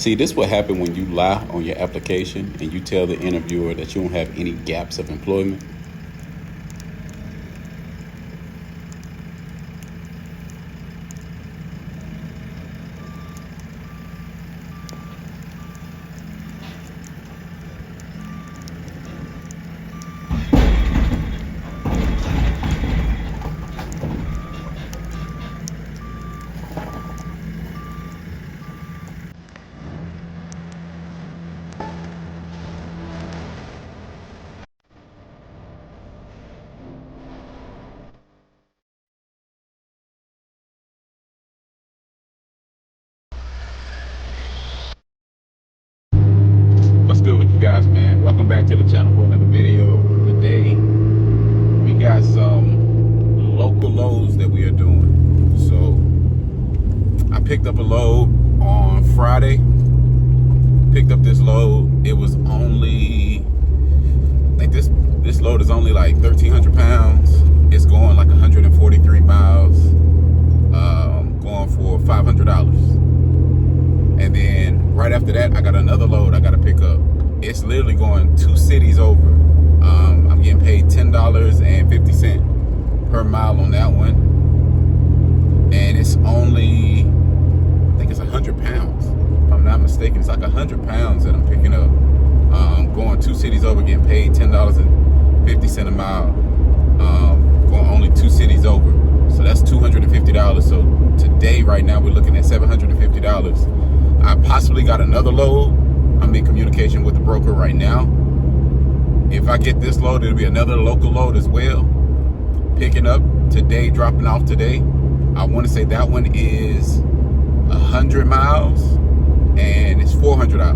See, this what happen when you lie on your application and you tell the interviewer that you don't have any gaps of employment. What's good with you guys, man? Welcome back to the channel for another video. Today, we got some local loads that we are doing. So, I picked up a load on Friday. Picked up this load. It was only, I think this load is only like 1,300 pounds. It's going like 143 miles, going for $500. And then right after that, I got another load I got to pick up. It's literally going 2 cities over. I'm getting paid $10.50 per mile on that one. And it's only, I think it's 100 pounds. If I'm not mistaken, it's like 100 pounds that I'm picking up. Going 2 cities over, getting paid $10.50 a mile. Going only 2 cities over. So that's $250. So today, right now, we're looking at $750. I possibly got another load. I'm in communication with the broker right now. If I get this load, it'll be another local load as well. Picking up today, dropping off today. I want to say that one is 100 miles and it's $400. I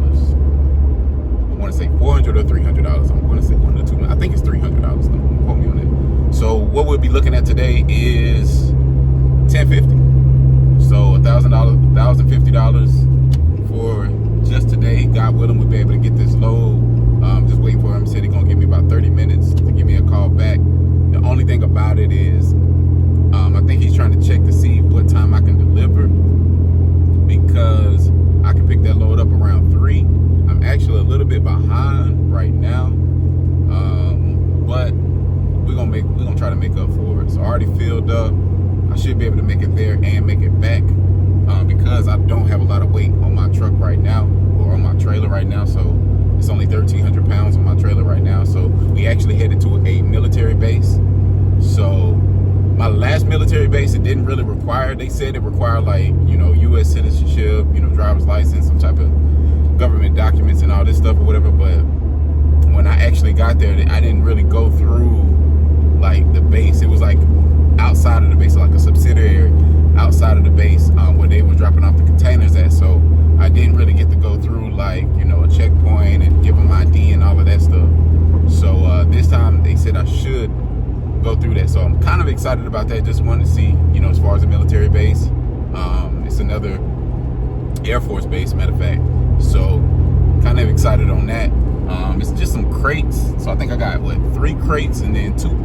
want to say $400 or $300. I'm going to say one of the two. I think it's $300. Don't quote me on it. So what we'll be looking at today is $1,050. So $1,050 for just today. God willing, we'll be able to get this load. Just waiting for him. He said he's gonna give me about 30 minutes to give me a call back. The only thing about it is, I think he's trying to check to see what time I can deliver, because I can pick that load up around 3. I'm actually a little bit behind right now, but we're gonna try to make up for it. So I already filled up. I should be able to make it there and make it back, because I don't have a lot of weight on my truck right now, or on my trailer right now. So it's only 1,300 pounds on my trailer right now. So we actually headed to a military base. So my last military base, it didn't really require, they said it required like, U.S. citizenship, driver's license, some type of government documents and all this stuff or whatever. But when I actually got there, I didn't really go through like the base. It was like outside of the base, like a subsidiary outside of the base, where they were dropping off the containers at. So I didn't really get to go through like, a checkpoint and give them ID and all of that stuff. So this time they said I should go through that. So I'm kind of excited about that. Just wanted to see, as far as the military base, it's another Air Force base, matter of fact. So kind of excited on that. It's just some crates. So I think I got 3 crates and then two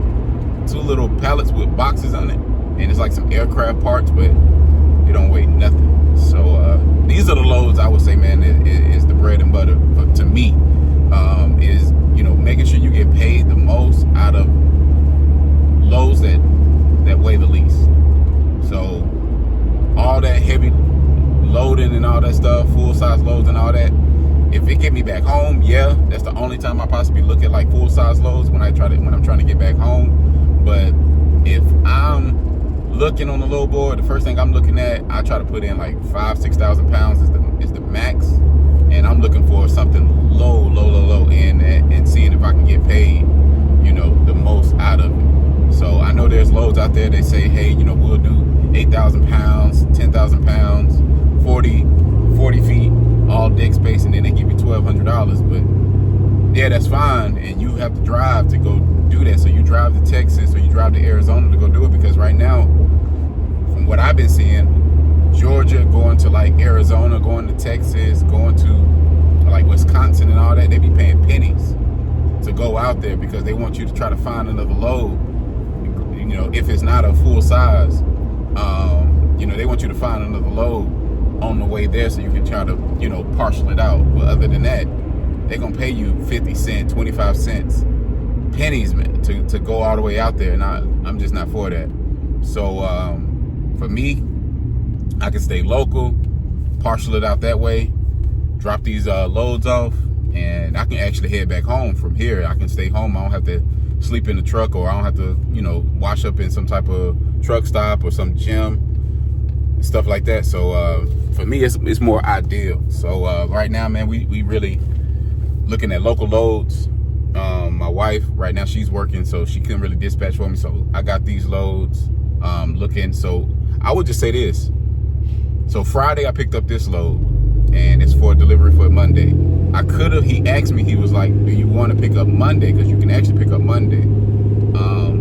little pallets with boxes on it, and it's like some aircraft parts, but it don't weigh nothing. So these are the loads I would say, man, is the bread and butter to me. Is making sure you get paid the most out of loads that weigh the least. So all that heavy loading and all that stuff, full size loads and all that, if it get me back home, yeah, that's the only time I possibly look at like full size loads, when I'm trying to get back home. But if I'm looking on the load board, the first thing I'm looking at, I try to put in like 5,000-6,000 pounds is the max, and I'm looking for something low in that, and seeing if I can get paid, the most out of it. So I know there's loads out there that say, hey, we'll do 8,000 pounds, 10,000 pounds, 40 feet, all deck space, and then they give you $1,200. But yeah, that's fine, and you have to drive to go do that. So you drive to Texas or you drive to Arizona to go do it, because right now, from what I've been seeing, Georgia going to like Arizona, going to Texas, going to like Wisconsin and all that, they be paying pennies to go out there, because they want you to try to find another load. If it's not a full size, they want you to find another load on the way there so you can try to, you know, parcel it out. But other than that, they're going to pay you 50 cents, 25 cents, pennies, man, to go all the way out there. And I'm just not for that. So for me, I can stay local, parcel it out that way, drop these loads off, and I can actually head back home from here. I can stay home. I don't have to sleep in the truck, or I don't have to, you know, wash up in some type of truck stop or some gym and stuff like that. So for me, it's more ideal. So right now, man, we really looking at local loads. My wife right now, she's working, so she couldn't really dispatch for me. So I got these loads looking. So I would just say this. So Friday I picked up this load, and it's for delivery for Monday. I could have, he asked me, he was like, do you want to pick up Monday? Because you can actually pick up Monday.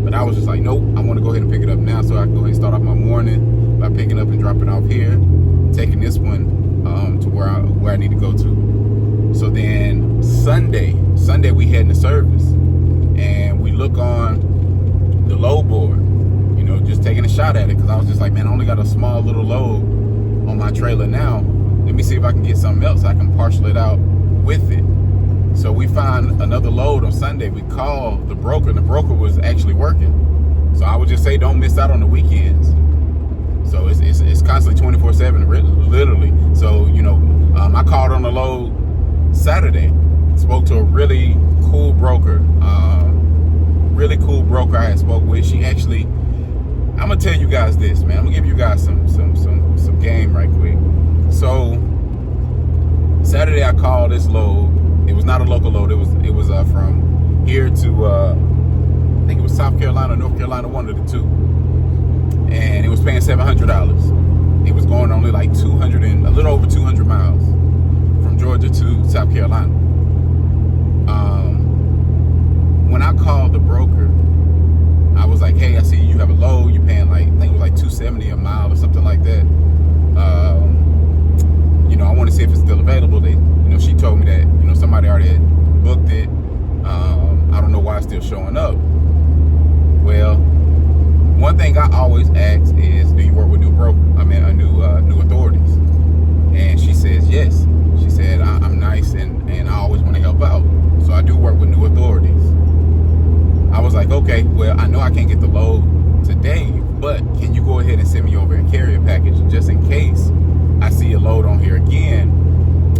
But I was just like, nope, I want to go ahead and pick it up now so I can go ahead and start off my morning by picking up and dropping off here, taking this one to where I need to go to. So then Sunday we head into service, and we look on the load board, you know, just taking a shot at it, because I was just like, man, I only got a small little load on my trailer now. Let me see if I can get something else I can parcel it out with it. So we find another load on Sunday. We call the broker, and the broker was actually working. So I would just say, don't miss out on the weekends. So it's constantly 24/7, literally. So, you know, I called on the load Saturday, spoke to a really cool broker, I had spoke with. She actually, I'm gonna tell you guys this, man. I'm gonna give you guys some game right quick. So Saturday I called this load. It was not a local load. It was from here to I think it was South Carolina, North Carolina, one of the two. And it was paying $700. It was going only like a little over 200 miles from Georgia to South Carolina. When I called the broker, I was like, hey, I see you have a load. You're paying like, I think it was like $270 a mile or something like that. You know, I want to see if it's still available. They, you know, she told me that, you know, somebody already had booked it. I don't know why it's still showing up. Well, one thing I always ask is, do you work with new authorities? And she says yes. She said, I'm nice and I always want to help out. So I do work with new authorities. I was like, okay, well, I know I can't get the load today, but can you go ahead and send me over a carrier package just in case I see a load on here again,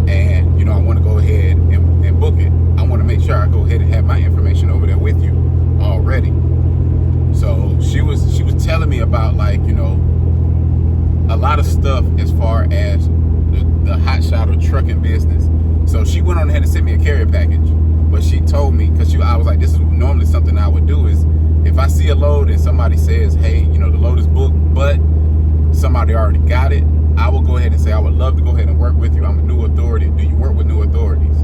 and, you know, I want to go ahead and book it. I want to make sure I go ahead and have my information over there with you already. So she was telling me about, like, you know, a lot of stuff as far as the hot shot or trucking business. So she went on ahead and sent me a carrier package, but she told me, because I was like, this is normally something I would do, is if I see a load and somebody says, hey, you know, the load is booked, but somebody already got it, I will go ahead and say, I would love to go ahead and work with you. I'm a new authority. Do you work with new authorities?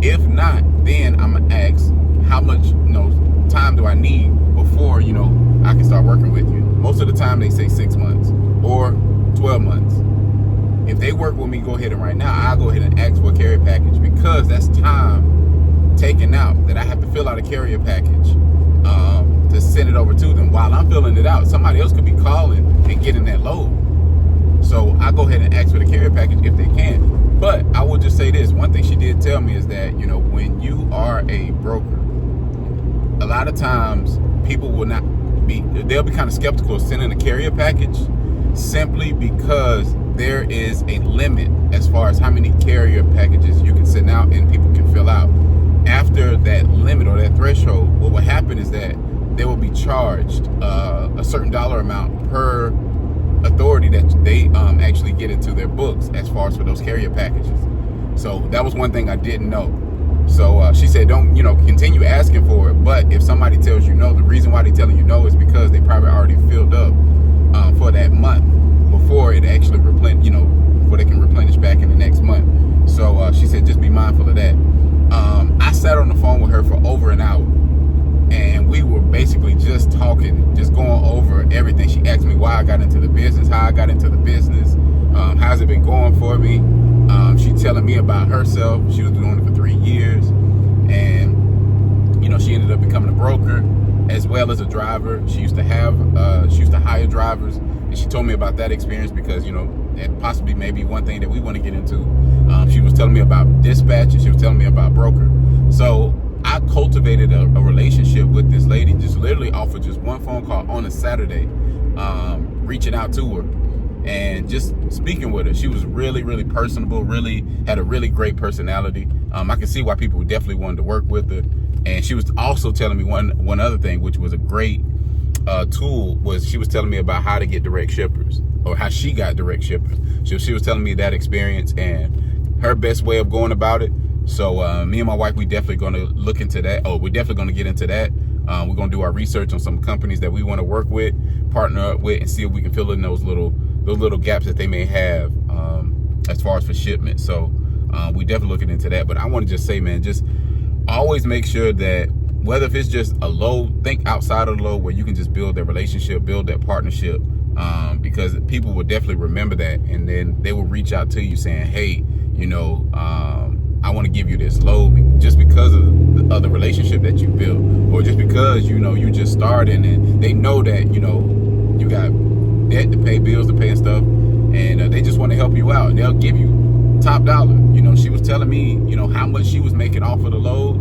If not, then I'm gonna ask, how much, you know, time do I need before, you know, I can start working with you? Most of the time they say 6 months or 12 months. If they work with me, go ahead and right now, I'll go ahead and ask for a carrier package, because that's time taken out that I have to fill out a carrier package to send it over to them. While I'm filling it out, somebody else could be calling and getting that load. So I go ahead and ask for the carrier package if they can. But I will just say this, one thing she did tell me is that, you know, when you are a broker, a lot of times people will not be, they'll be kind of skeptical of sending a carrier package, simply because there is a limit as far as how many carrier packages you can send out and people can fill out. After that limit or that threshold, what will happen is that they will be charged a certain dollar amount per authority that they actually get into their books as far as for those carrier packages. So that was one thing I didn't know. So she said, don't, you know, continue asking for it. But if somebody tells you no, the reason why they're telling you no is because they probably already filled up for that month before it actually before they can replenish back in the next month. So she said, just be mindful of that. I sat on the phone with her for over an hour, and we were basically just talking, just going over everything. She asked me why I got into the business, how I got into the business, how's it been going for me. She telling me about herself. She was doing it for 3 years, and, you know, she ended up becoming a broker as well as a driver. She used to hire drivers, and she told me about that experience because, you know, it possibly may be one thing that we want to get into. She was telling me about dispatch, and she was telling me about broker. So I cultivated a relationship with this lady, just literally off of just one phone call on a Saturday, reaching out to her and just speaking with her. She was really, really personable, really had a really great personality. I could see why people definitely wanted to work with her. And she was also telling me one other thing, which was a great tool, was she was telling me about how to get direct shippers, or how she got direct shippers. She was telling me that experience and her best way of going about it. So me and my wife, we definitely going to look into that. Oh, we're definitely going to get into that. We're going to do our research on some companies that we want to work with, partner up with, and see if we can fill in those little gaps that they may have as far as for shipment. So we definitely looking into that. But I want to just say, man, just always make sure that whether if it's just a load, think outside of the load where you can just build that relationship, build that partnership, because people will definitely remember that, and then they will reach out to you saying, hey, you know, I want to give you this load just because of the relationship that you built, or just because, you know, you just started and they know that, you know, you got debt to pay, bills to pay and stuff, and they just want to help you out, and they'll give you top dollar. You know, she was telling me, you know, how much she was making off of the load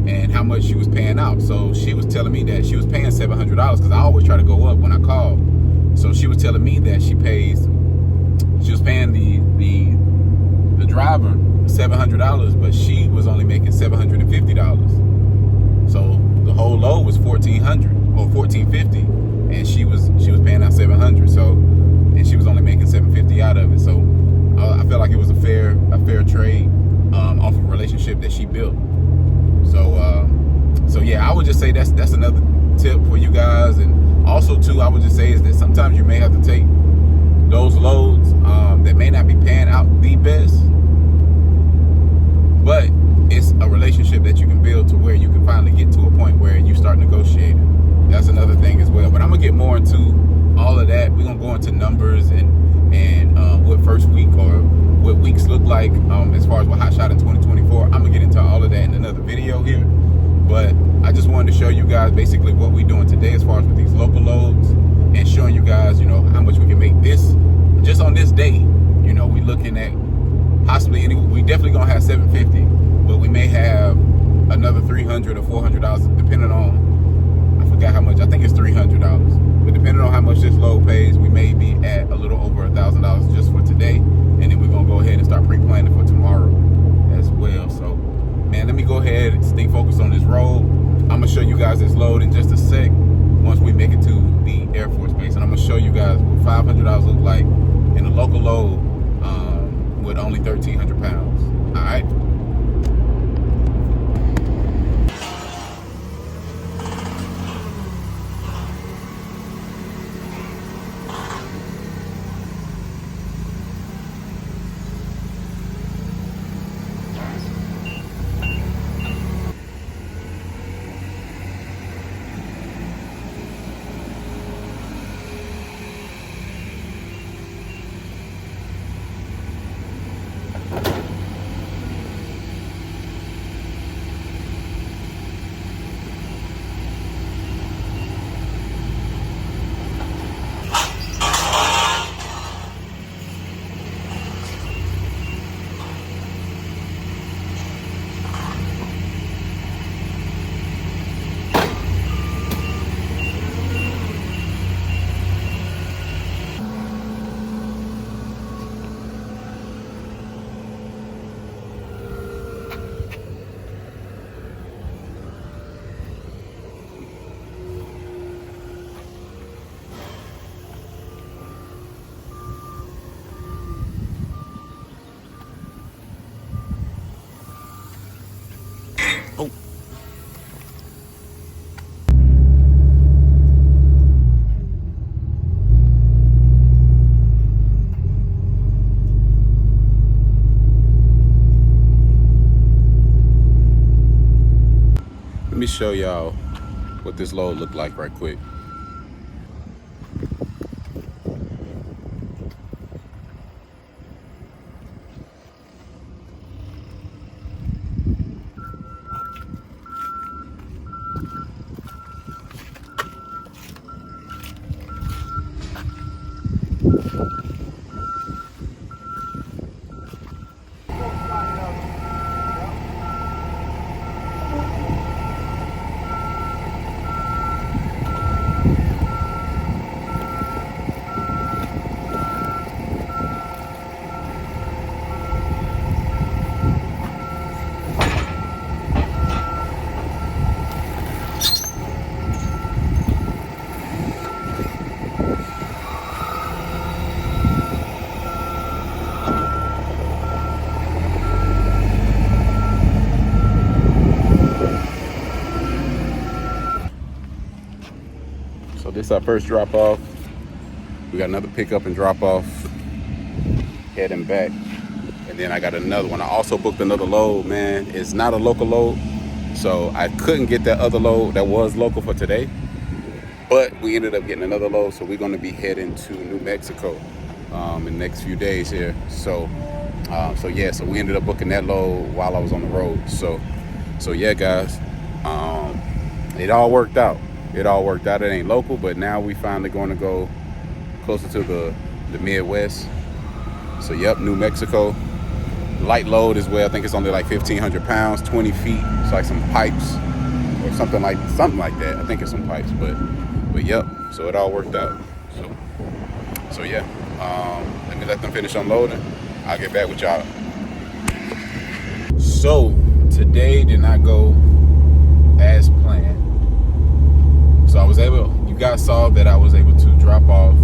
and how much she was paying out. So she was telling me that she was paying $700, because I always try to go up when I call. So she was telling me that she was paying the driver $700, but she was only making $750. So the whole load was $1,400 or $1,450, and she was paying out $700. So, and she was only making $750 out of it. So I felt like it was a fair trade off of a relationship that she built. So yeah, I would just say that's another tip for you guys. And also too, I would just say is that sometimes you may have to take those loads that may not be paying out the best, but it's a relationship that you can build to where you can finally get to a point where you start negotiating. That's another thing as well. But I'm gonna get more into all of that. We're gonna go into numbers and what first week or what weeks look like as far as what Hot Shot in 2024. I'm gonna get into all of that in another video here. But I just wanted to show you guys basically what we're doing today as far as with these local loads, and showing you guys, you know, how much we can make this just on this day. You know, we looking at possibly we definitely gonna have $750, but we may have another $300 or $400 depending on, I forgot how much, I think it's $300, but depending on how much this load pays, we may be at a little over $1,000 just for today, and then we're gonna go ahead and start pre-planning for tomorrow as well. So man, let me go ahead and stay focused on this road. I'm gonna show you guys this load in just a sec once we make it to the Air Force Base, and I'm gonna show you guys what $500 look like in a local load with only 1,300 pounds. All right. Oh. Let me show y'all what this load looked like right quick. So this is our first drop off. We got another pickup and drop off. Heading back. And then I got another one. I also booked another load, man. It's not a local load. So I couldn't get that other load that was local for today. But we ended up getting another load. So we're going to be heading to New Mexico in the next few days here. So yeah, so we ended up booking that load while I was on the road. So yeah, guys, it all worked out. It all worked out. It ain't local, but now we finally going to go closer to the Midwest. So yep, New Mexico. Light load as well. I think it's only like 1,500 pounds, 20 feet. It's like some pipes or something like that. I think it's some pipes, but yep. So it all worked out. So yeah. Let me let them finish unloading. I'll get back with y'all. So today did not go as planned. So I was able, you guys saw that I was able to drop off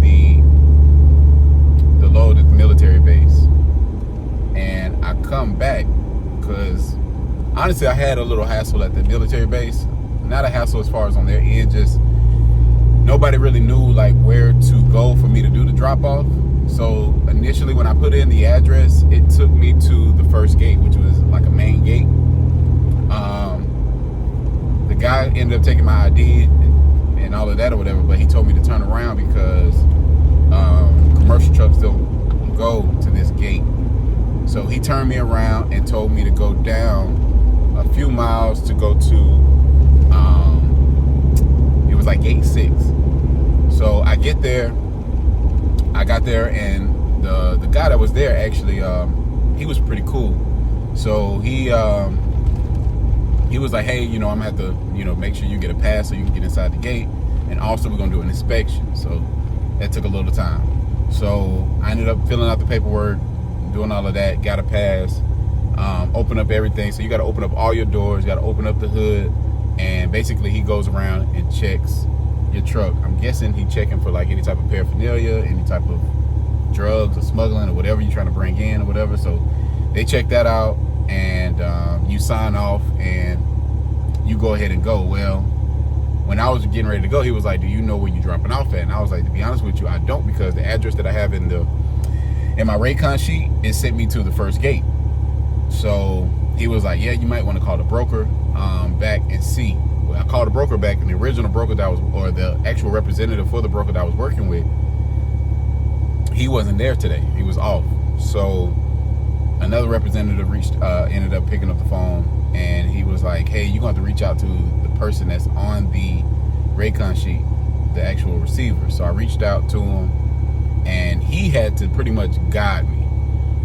the load at the military base. And I come back because honestly I had a little hassle at the military base. Not a hassle as far as on their end, just nobody really knew like where to go for me to do the drop off. So initially when I put in the address, it took me to the first gate, which was like a main gate. The guy ended up taking my ID and all of that or whatever, but he told me to turn around because commercial trucks don't go to this gate. So he turned me around and told me to go down a few miles to go to, it was like gate 6. So I got there and the guy that was there actually, he was pretty cool. So he was like, hey, I'm gonna have to, make sure you get a pass so you can get inside the gate. And also we're gonna do an inspection. So that took a little time. So I ended up filling out the paperwork, doing all of that, got a pass, open up everything. So you gotta open up all your doors, you gotta open up the hood, and basically he goes around and checks your truck. I'm guessing he checking for like any type of paraphernalia, any type of drugs or smuggling or whatever you're trying to bring in or whatever. So they check that out and you sign off and you go ahead and go. Well, when I was getting ready to go, he was like, do you know where you're dropping off at? And I was like, to be honest with you, I don't, because the address that I have in my Raycon sheet, it sent me to the first gate. So he was like, yeah, you might want to call the broker back and see. Well, I called the broker back, and the original broker or the actual representative for the broker that I was working with, he wasn't there today. He was off. So another representative ended up picking up the phone, and he was like, hey, you're going to have to reach out to the person that's on the Raycon sheet, the actual receiver. So I reached out to him, and he had to pretty much guide me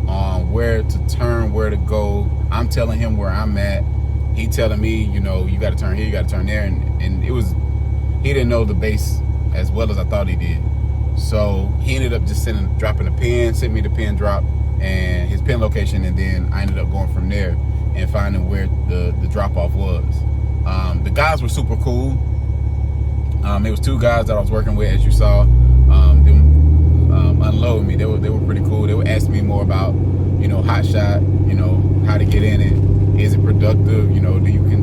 on where to turn, where to go. I'm telling him where I'm at. He telling me, you got to turn here, you got to turn there. And he didn't know the base as well as I thought he did. So he ended up just dropping a pin, sent me the pin drop and his pin location. And then I ended up going from there and finding where the drop off was. The guys were super cool. It was 2 guys that I was working with, as you saw, unloading me. They were pretty cool. They would ask me more about, hot shot, how to get in it. Is it productive?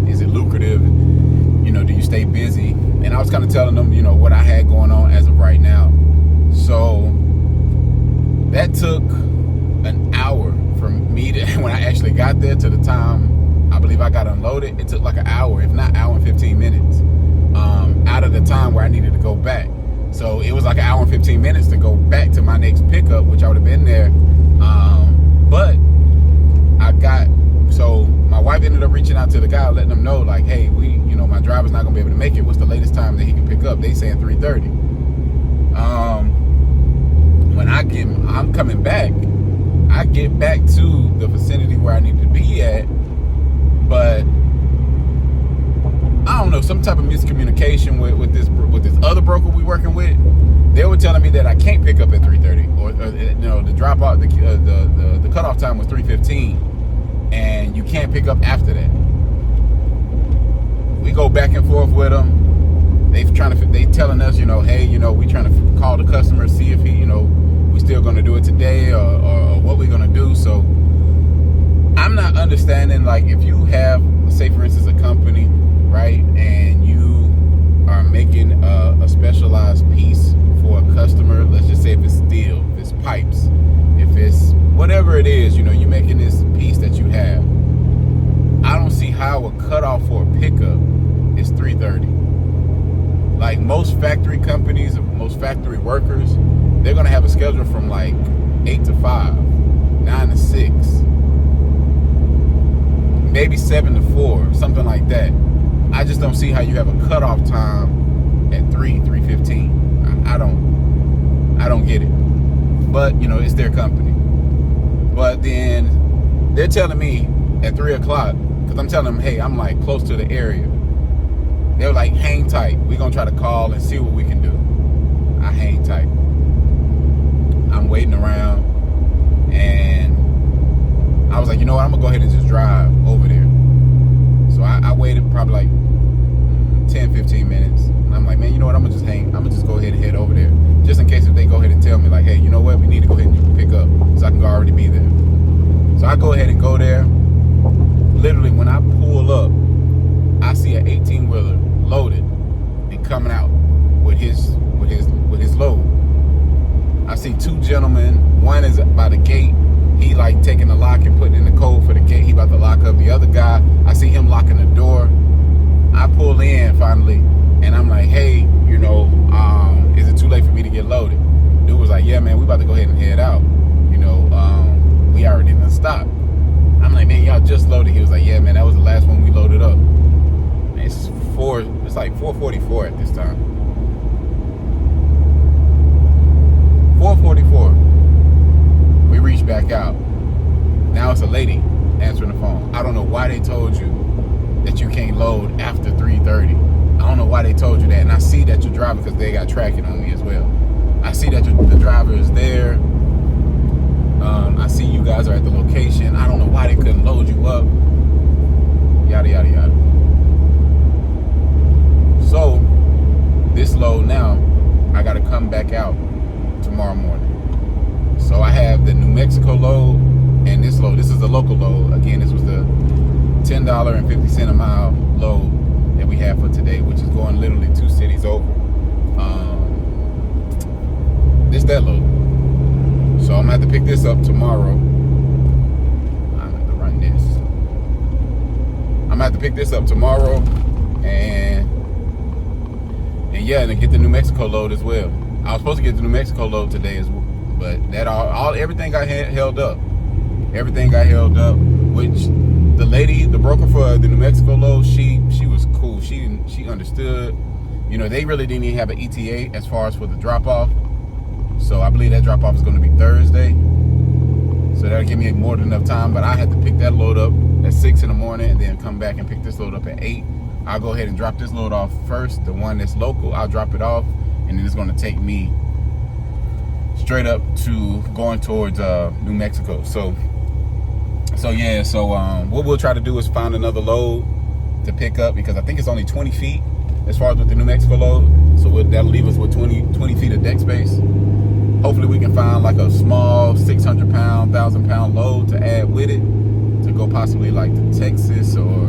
Is it lucrative? Do you stay busy? And I was kind of telling them, what I had going on as of right now. So that took an hour from me to when I actually got there to the time I believe I got unloaded. It took like an hour, if not hour and 15 minutes, out of the time where I needed to go back. So it was like an hour and 15 minutes to go back to my next pickup, which I would have been there. But so my wife ended up reaching out to the guy, letting them know, like, hey, my driver's not gonna be able to make it. What's the latest time that he can pick up? They saying 3:30. coming back. I get back to the vicinity where I need to be at, but I don't know, some type of miscommunication with this other broker we working with. They were telling me that I can't pick up at 3:30, or the drop out, the cutoff time was 3:15, and you can't pick up after that. We go back and forth with them. They telling us, hey, we trying to call the customer, see if he, we still gonna do it today, or what we gonna do. So I'm not understanding, like, if you have, say for instance, a company, right, and you are making a specialized piece for a customer. Let's just say if it's steel, if it's pipes, if it's whatever it is, you're making this piece that you have. I don't see how a cutoff for a pickup is 3:30. Like most factory companies, most factory workers, they're gonna have a schedule from like 8 to 5, 9 to 6, maybe 7 to 4, something like that. I just don't see how you have a cutoff time at 3:15. I don't get it. But it's their company. But then they're telling me at 3 o'clock, because I'm telling them, hey, I'm like close to the area. They're like, hang tight. We're gonna try to call and see what we can do. I hang tight. I'm waiting around, and I was like, you know what? I'm gonna go ahead and just drive over there. So I waited probably like 10-15 minutes. And I'm like, man, you know what? I'm gonna just go ahead and head over there, just in case if they go ahead and tell me like, hey, you know what? We need to go ahead and pick up, so I can already be there. So I go ahead and go there. Literally, when I pull up, I see an 18-wheeler loaded and coming out with his load. I see two gentlemen. One is by the gate. He like taking the lock and putting in the code for the gate. He about to lock up. The other guy, I see him locking the door. I pull in finally, and I'm like, hey, is it too late for me to get loaded? Dude was like, yeah, man, we about to go ahead and head out. We already done stopped. I'm like, man, y'all just loaded. He was like, yeah, man, that was the last one we loaded up. Man, it's like 4:44 at this time. 4:44. We reached back out. Now it's a lady answering the phone. I don't know why they told you that you can't load after 3:30. I don't know why they told you that. And I see that you're driving, because they got tracking on me as well. I see that the driver is there. I see you guys are at the location. I don't know why they couldn't load you up. Yada, yada, yada. So, this load now, I got to come back out tomorrow morning. So I have the New Mexico load and this load. This is the local load. Again, this was the $10.50 a mile load that we have for today, which is going literally 2 cities over. This that load. So I'm gonna have to pick this up tomorrow. I'm have to run this. I'm gonna have to pick this up tomorrow, and then get the New Mexico load as well. I was supposed to get the New Mexico load today as well, but that everything got held up. Everything got held up. Which the lady, the broker for the New Mexico load, she was cool. She understood. They really didn't even have an ETA as far as for the drop off. So I believe that drop off is going to be Thursday. So that'll give me more than enough time. But I had to pick that load up at 6 in the morning and then come back and pick this load up at 8. I'll go ahead and drop this load off first. The one that's local, I'll drop it off. And then it's going to take me straight up to going towards New Mexico. So what we'll try to do is find another load to pick up, because I think it's only 20 feet as far as with the New Mexico load. So that'll leave us with 20 feet of deck space. Hopefully we can find like a small 600-pound, 1,000-pound load to add with it, to go possibly like to Texas, or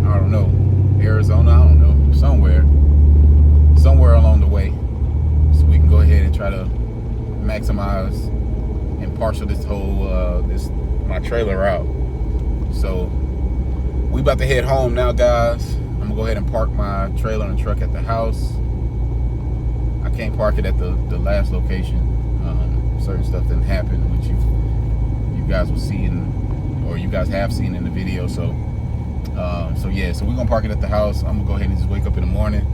I don't know, Arizona, I don't know, somewhere along the way, so we can go ahead and try to maximize and parcel this whole my trailer out. So we about to head home now, guys. I'm gonna go ahead and park my trailer and truck at the house. I can't park it at the last location. Certain stuff didn't happen, which you guys will see or you guys have seen in the video. So we're gonna park it at the house. I'm gonna go ahead and just wake up in the morning,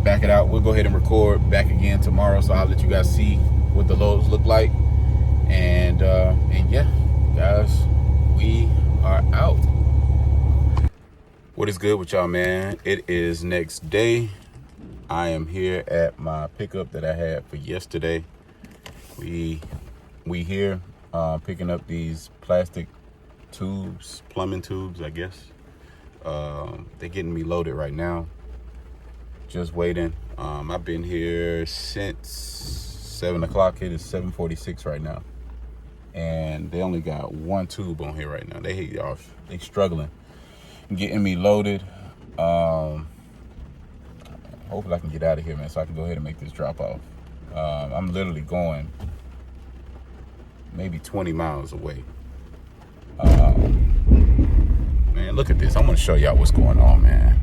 back it out. We'll go ahead and record back again tomorrow. So I'll let you guys see what the loads look like. And yeah, guys, we are out. What is good with y'all, man? It is next day. I am here at my pickup that I had for yesterday. We here picking up these plastic tubes, plumbing tubes, I guess. They're getting me loaded right now. Just waiting. I've been here since 7 o'clock. It is 7:46 right now, and they only got one tube on here right now. They struggling getting me loaded. Hopefully I can get out of here, man, so I can go ahead and make this drop off. I'm literally going maybe 20 miles away. Man, look at this. I'm gonna show y'all what's going on, man.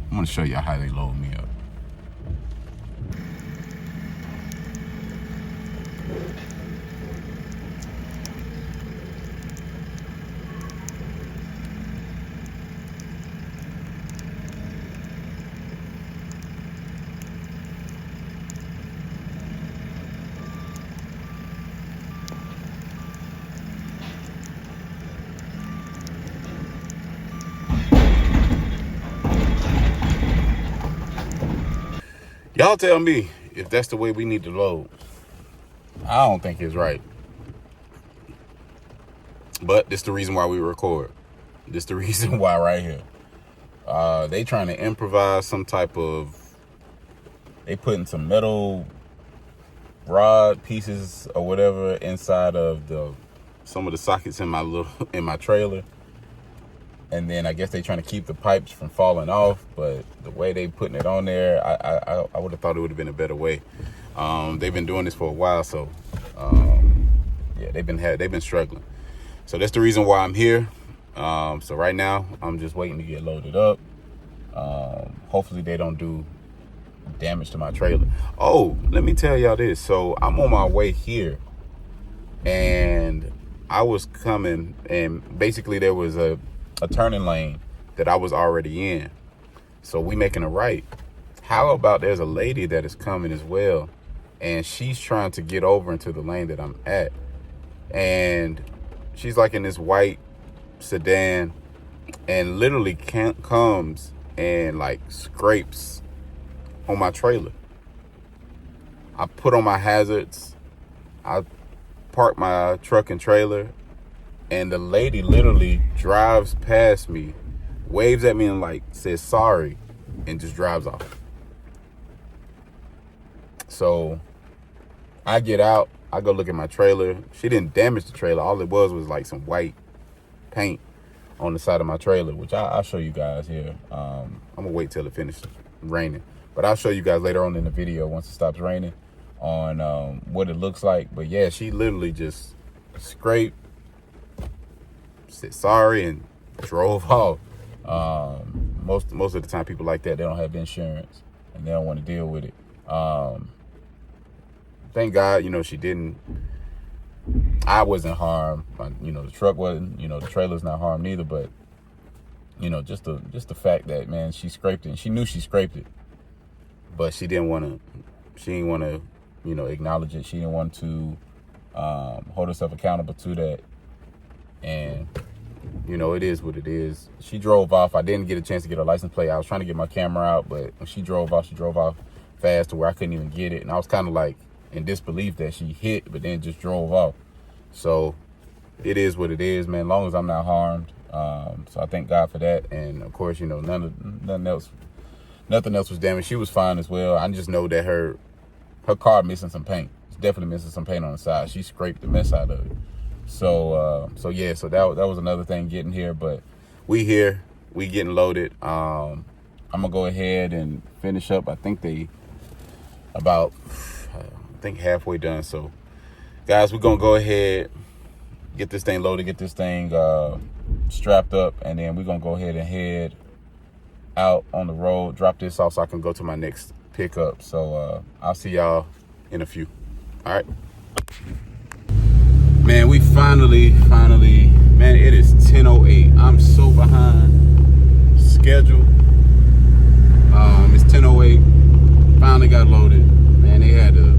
I'm gonna show y'all how they load me up. Y'all tell me if that's the way we need to load. I don't think it's right. But this the reason why we record. This the reason why right here. They trying to improvise some type of, they putting some metal rod pieces or whatever inside of some of the sockets in my trailer. And then I guess they trying to keep the pipes from falling off, but the way they putting it on there, I would have thought it would have been a better way. They've been doing this for a while, so yeah, they've been struggling. So that's the reason why I'm here. So right now I'm just waiting to get loaded up. Hopefully they don't do damage to my trailer. Oh, let me tell y'all this. So I'm on my way here, and I was coming, and basically there was a turning lane that I was already in. So we making a right. How about there's a lady that is coming as well, and she's trying to get over into the lane that I'm at. And she's like in this white sedan, and literally comes and like scrapes on my trailer. I put on my hazards. I park my truck and trailer, and the lady literally drives past me, waves at me and like says sorry, and just drives off. So I get out, I go look at my trailer. She didn't damage the trailer. All it was like some white paint on the side of my trailer, which I'll show you guys here. I'm gonna wait till it finishes raining, but I'll show you guys later on in the video once it stops raining on what it looks like. But yeah, she literally just scraped, said sorry, and drove off. Most of the time people like that, they don't have insurance and they don't want to deal with it. Thank God, she didn't. I wasn't harmed. The truck wasn't, the trailer's not harmed neither, but just the fact that, man, she scraped it, and she knew she scraped it, but she didn't want to acknowledge it. She didn't want to hold herself accountable to that. And it is what it is. She drove off. I didn't get a chance to get her license plate. I was trying to get my camera out, but when she drove off fast to where I couldn't even get it. And I was kind of like in disbelief that she hit, but then just drove off. So it is what it is, man. As long as I'm not harmed. So I thank God for that. And of course, nothing else was damaged. She was fine as well. I just know that her car missing some paint. It's definitely missing some paint on the side. She scraped the mess out of it. So yeah, so that was another thing getting here, but we here, we getting loaded. I'm gonna go ahead and finish up. I think halfway done. So guys, we're gonna go ahead, get this thing loaded, get this thing strapped up, and then we're gonna go ahead and head out on the road, drop this off so I can go to my next pickup. So I'll see y'all in a few. All right. Man, we finally, man, it is 10:08. I'm so behind schedule. It's 10:08. Finally got loaded. Man, they had to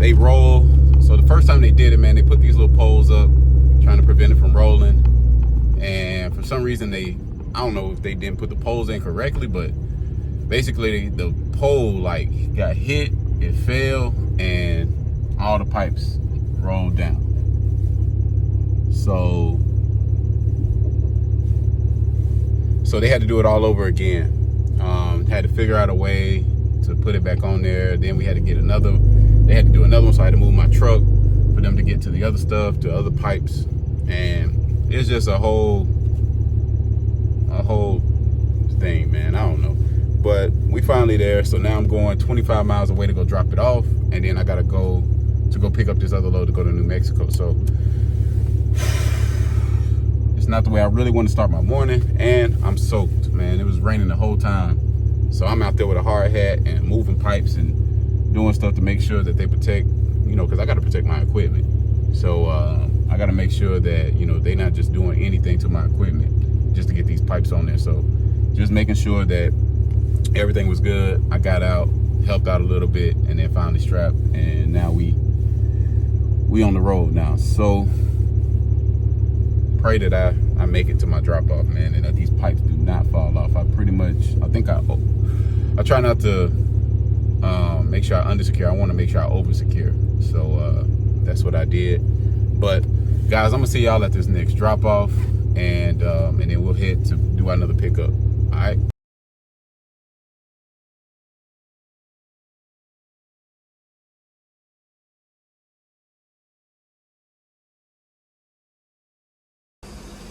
they roll. So the first time they did it, man, they put these little poles up, trying to prevent it from rolling. And for some reason I don't know if they didn't put the poles in correctly, but basically the pole like got hit, it fell, and all the pipes rolled down. So they had to do it all over again. Had to figure out a way to put it back on there. Then we had to get they had to do another one, so I had to move my truck for them to get to the other stuff, to other pipes. And it's just a whole thing, man. I don't know. But we finally there, so now I'm going 25 miles away to go drop it off, and then I gotta go pick up this other load to go to New Mexico. So it's not the way I really want to start my morning, and I'm soaked, man. It was raining the whole time, so I'm out there with a hard hat and moving pipes and doing stuff to make sure that they protect, because I got to protect my equipment. So I got to make sure that they're not just doing anything to my equipment just to get these pipes on there. So just making sure that everything was good. I got out, helped out a little bit, and then finally strapped, and now we on the road now. So pray that I make it to my drop off, man, and that these pipes do not fall off. I try not to make sure I under secure. I want to make sure I over secure. So that's what I did. But guys, I'm gonna see y'all at this next drop off, and then we'll head to do another pickup. All right.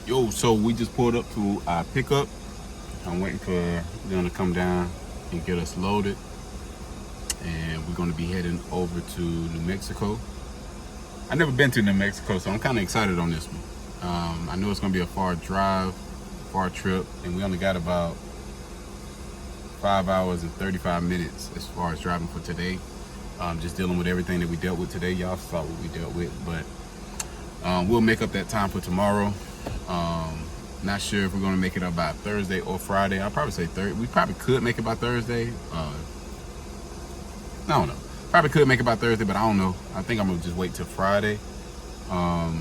Yo, so we just pulled up to our pickup. I'm waiting for them to come down and get us loaded, and we're going to be heading over to New Mexico. I've never been to New Mexico, so I'm kind of excited on this one. I know it's going to be a far drive, far trip, and we only got about 5 hours and 35 minutes as far as driving for today. Just dealing with everything that we dealt with today. Y'all saw what we dealt with, but we'll make up that time for tomorrow. Not sure if we're gonna make it up by Thursday or Friday. I'll probably say Thursday. We probably could make it by Thursday. I don't know. Probably could make it by Thursday, but I don't know. I think I'm gonna just wait till Friday. I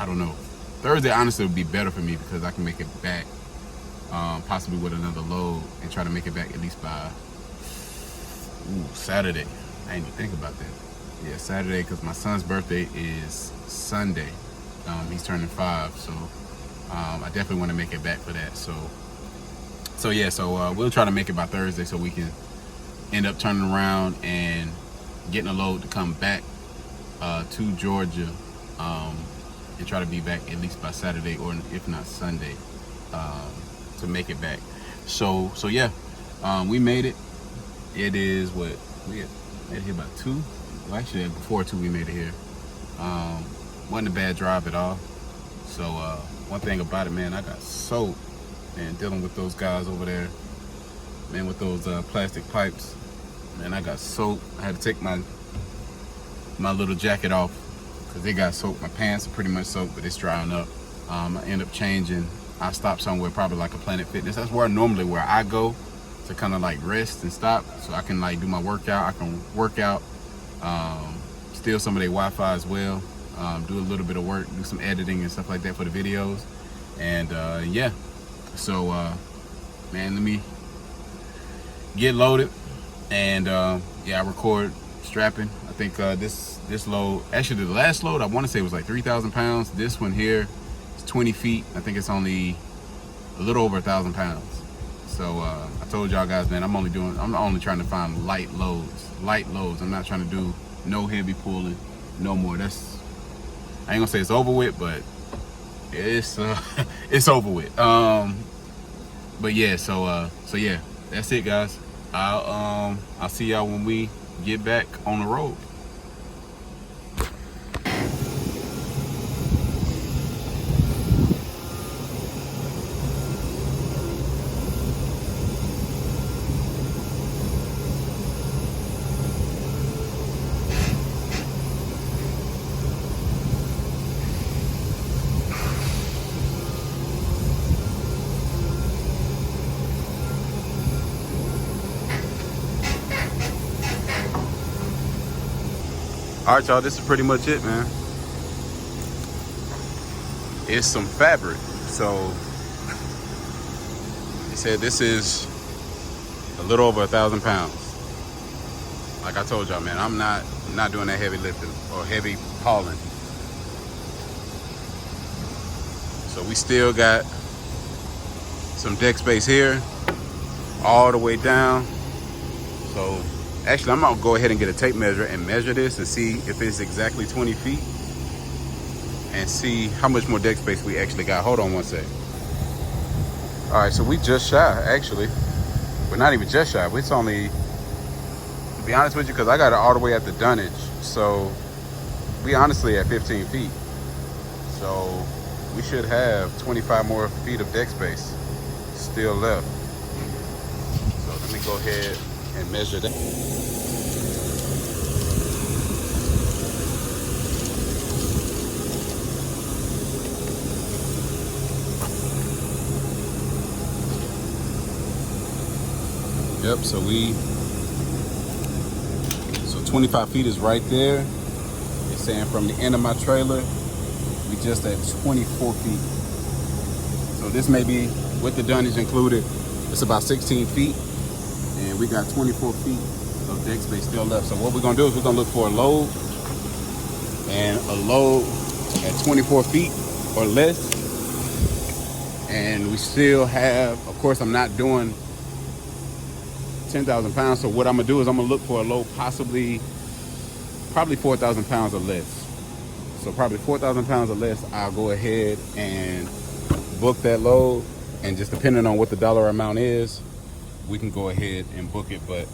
don't know. Thursday honestly would be better for me because I can make it back, possibly with another load, and try to make it back at least by Saturday. I didn't even think about that. Yeah, Saturday, because my son's birthday is Sunday. He's turning 5, so I definitely want to make it back for that. So we'll try to make it by Thursday so we can end up turning around and getting a load to come back to Georgia, and try to be back at least by Saturday, or if not Sunday, to make it back. So yeah, we made it. It is what we made it here about 2. Well, actually before 2 we made it here. Wasn't a bad drive at all. So one thing about it, man, I got soaked, and dealing with those guys over there, man, with those plastic pipes, man, I got soaked. I had to take my little jacket off because it got soaked. My pants are pretty much soaked, but it's drying up. I end up changing. I stopped somewhere, probably like a Planet Fitness. That's where I go to kind of like rest and stop, so I can like do my workout. I can work out, steal some of their Wi-Fi as well. Do a little bit of work, do some editing and stuff like that for the videos, and yeah. So man, let me get loaded, and yeah, I record strapping. I think this load, actually the last load I want to say was like 3,000 pounds. This one here is 20 feet. I think it's only a little over 1,000 pounds. So I told y'all guys, man, I'm only trying to find light loads. I'm not trying to do no heavy pulling no more. I ain't gonna say it's over with, but it's it's over with. But yeah, so yeah, that's it, guys. I'll see y'all when we get back on the road. All right, y'all, this is pretty much it, man. It's some fabric. So he said this is a little over 1,000 pounds. Like I told y'all, man, I'm not doing that heavy lifting or heavy hauling. So we still got some deck space here all the way down. So actually, I'm gonna go ahead and get a tape measure and measure this and see if it's exactly 20 feet and see how much more deck space we actually got. Hold on one sec. All right, so we just shy, actually. We're not even just shy. It's only, to be honest with you, because I got it all the way at the dunnage. So we honestly at 15 feet. So we should have 25 more feet of deck space still left. So let me go ahead and measure that. Yep, so 25 feet is right there. It's saying from the end of my trailer, we just at 24 feet. So this may be, with the dunnage included, it's about 16 feet. And we got 24 feet of deck space still left. So what we're gonna do is we're gonna look for a load, and a load at 24 feet or less. And we still have, of course, I'm not doing 10,000 pounds. So what I'm gonna do is I'm gonna look for a load probably 4,000 pounds or less. So probably 4,000 pounds or less, I'll go ahead and book that load. And just depending on what the dollar amount is, we can go ahead and book it. But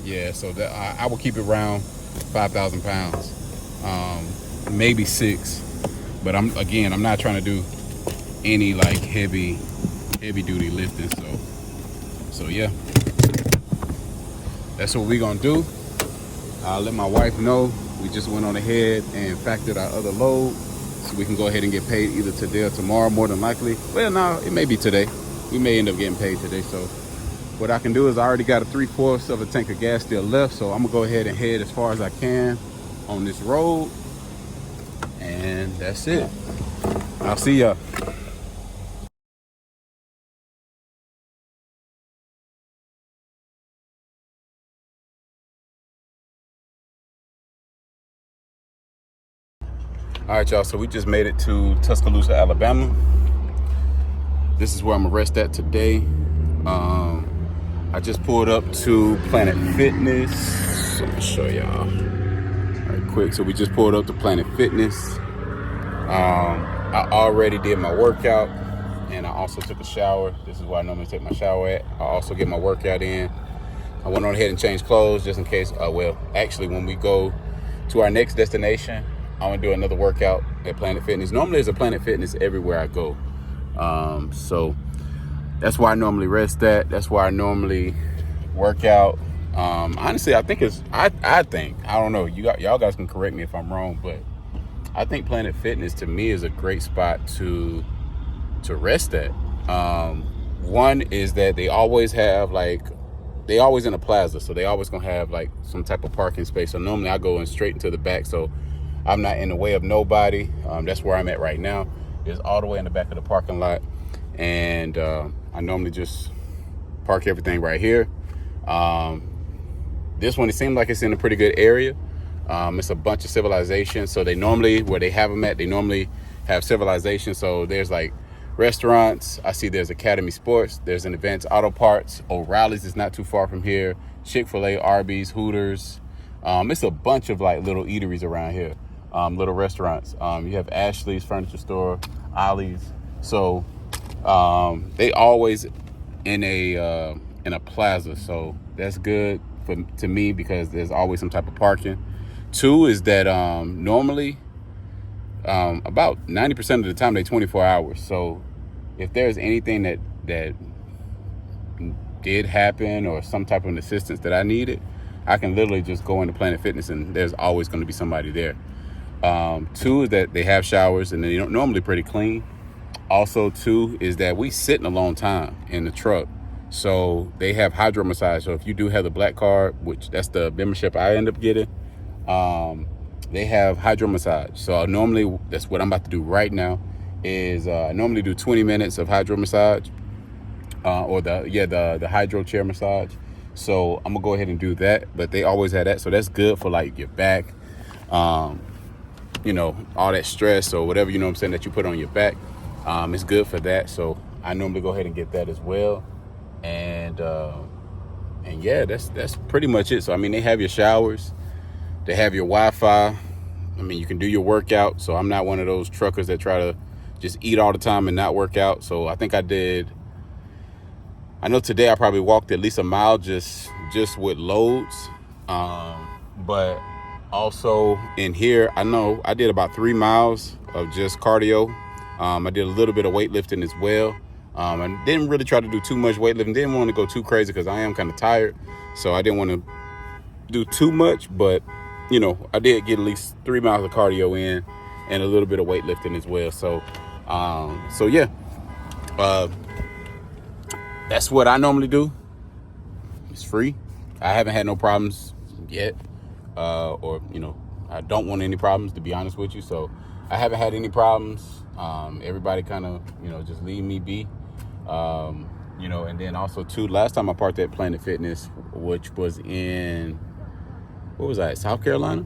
yeah, so that I will keep it around 5,000 pounds, maybe 6. But I'm not trying to do any like heavy duty lifting. So yeah, that's what we're gonna do. I'll let my wife know we just went on ahead and factored our other load, so we can go ahead and get paid either today or tomorrow, more than likely. Well, no, it may be today. We may end up getting paid today. So what I can do is I already got a 3/4 of a tank of gas still left. So I'm gonna go ahead and head as far as I can on this road. And that's it. I'll see y'all. All right, y'all, so we just made it to Tuscaloosa, Alabama. This is where I'm gonna rest at today. I just pulled up to Planet Fitness. So I'm gonna show y'all right quick. So we just pulled up to Planet Fitness. I already did my workout, and I also took a shower. This is where I normally take my shower at. I also get my workout in. I went on ahead and changed clothes just in case. Well, actually, when we go to our next destination, I want to do another workout at Planet Fitness. Normally there's a Planet Fitness everywhere I go. So that's where I normally rest at. That's where I normally work out. Honestly, I think I don't know. Y'all guys can correct me if I'm wrong, but I think Planet Fitness to me is a great spot to rest at. One is that they always have they always in a plaza, so they always gonna have like some type of parking space. So normally I go in straight into the back, so I'm not in the way of nobody. That's where I'm at right now. It's all the way in the back of the parking lot. And I normally just park everything right here. This one, it seems like it's in a pretty good area. It's a bunch of civilization. So they normally, where they have them at, they normally have civilization. So there's like restaurants. I see there's Academy Sports. There's an Advanced Auto Parts. O'Reilly's is not too far from here. Chick-fil-A, Arby's, Hooters. It's a bunch of like little eateries around here. Little restaurants. You have Ashley's Furniture Store, Ollie's. So they always in a plaza. So that's good to me because there's always some type of parking. 2 is that normally about 90% of the time they 24 hours. So if there's anything that did happen or some type of assistance that I needed, I can literally just go into Planet Fitness and there's always going to be somebody there. 2 is that they have showers and they're normally pretty clean. Also, 2 is that we sit in a long time in the truck. So they have hydro massage. So if you do have the black card, which that's the membership I end up getting, they have hydro massage. So I normally, that's what I'm about to do right now, is I normally do 20 minutes of hydro massage, or the hydro chair massage. So I'm gonna go ahead and do that. But they always have that, so that's good for like your back, you know, all that stress or whatever, you know what I'm saying, that you put on your back. It's good for that. So I normally go ahead and get that as well. And yeah, that's pretty much it. So I mean, they have your showers, they have your Wi-Fi. I mean, you can do your workout. So I'm not one of those truckers that try to just eat all the time and not work out. So I think I know today I probably walked at least a mile just with loads. But also in here, I know I did about 3 miles of just cardio. I did a little bit of weightlifting as well. I didn't really try to do too much weightlifting. Didn't want to go too crazy because I am kind of tired. So I didn't want to do too much, but you know, I did get at least 3 miles of cardio in and a little bit of weightlifting as well. So, yeah, that's what I normally do. It's free. I haven't had no problems yet, or you know, I don't want any problems, to be honest with you. So I haven't had any problems. Everybody kind of, you know, just leave me be. You know, and then also too, last time I parked at Planet Fitness, which was in, what was that, South Carolina?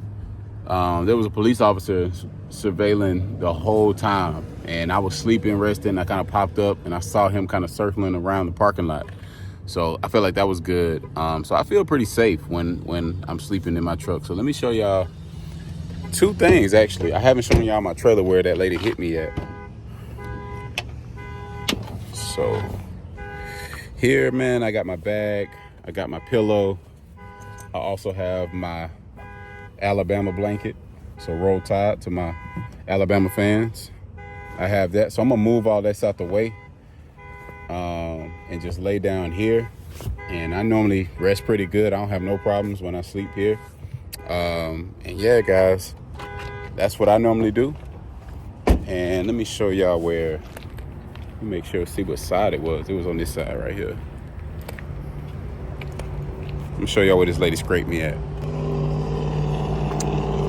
There was a police officer surveilling the whole time, and I was sleeping, resting. I kind of popped up and I saw him kind of circling around the parking lot. So I felt like that was good. So I feel pretty safe when I'm sleeping in my truck. So let me show y'all 2 things, actually. I haven't shown y'all my trailer where that lady hit me at. So here, man, I got my bag, I got my pillow. I also have my Alabama blanket, so Roll Tide to my Alabama fans. I have that, so I'm gonna move all that out the way, and just lay down here. And I normally rest pretty good. I don't have no problems when I sleep here. And yeah, guys, that's what I normally do. And let me show y'all where. Let me make sure, see what side it was. It was on this side right here. Let me show y'all where this lady scraped me at.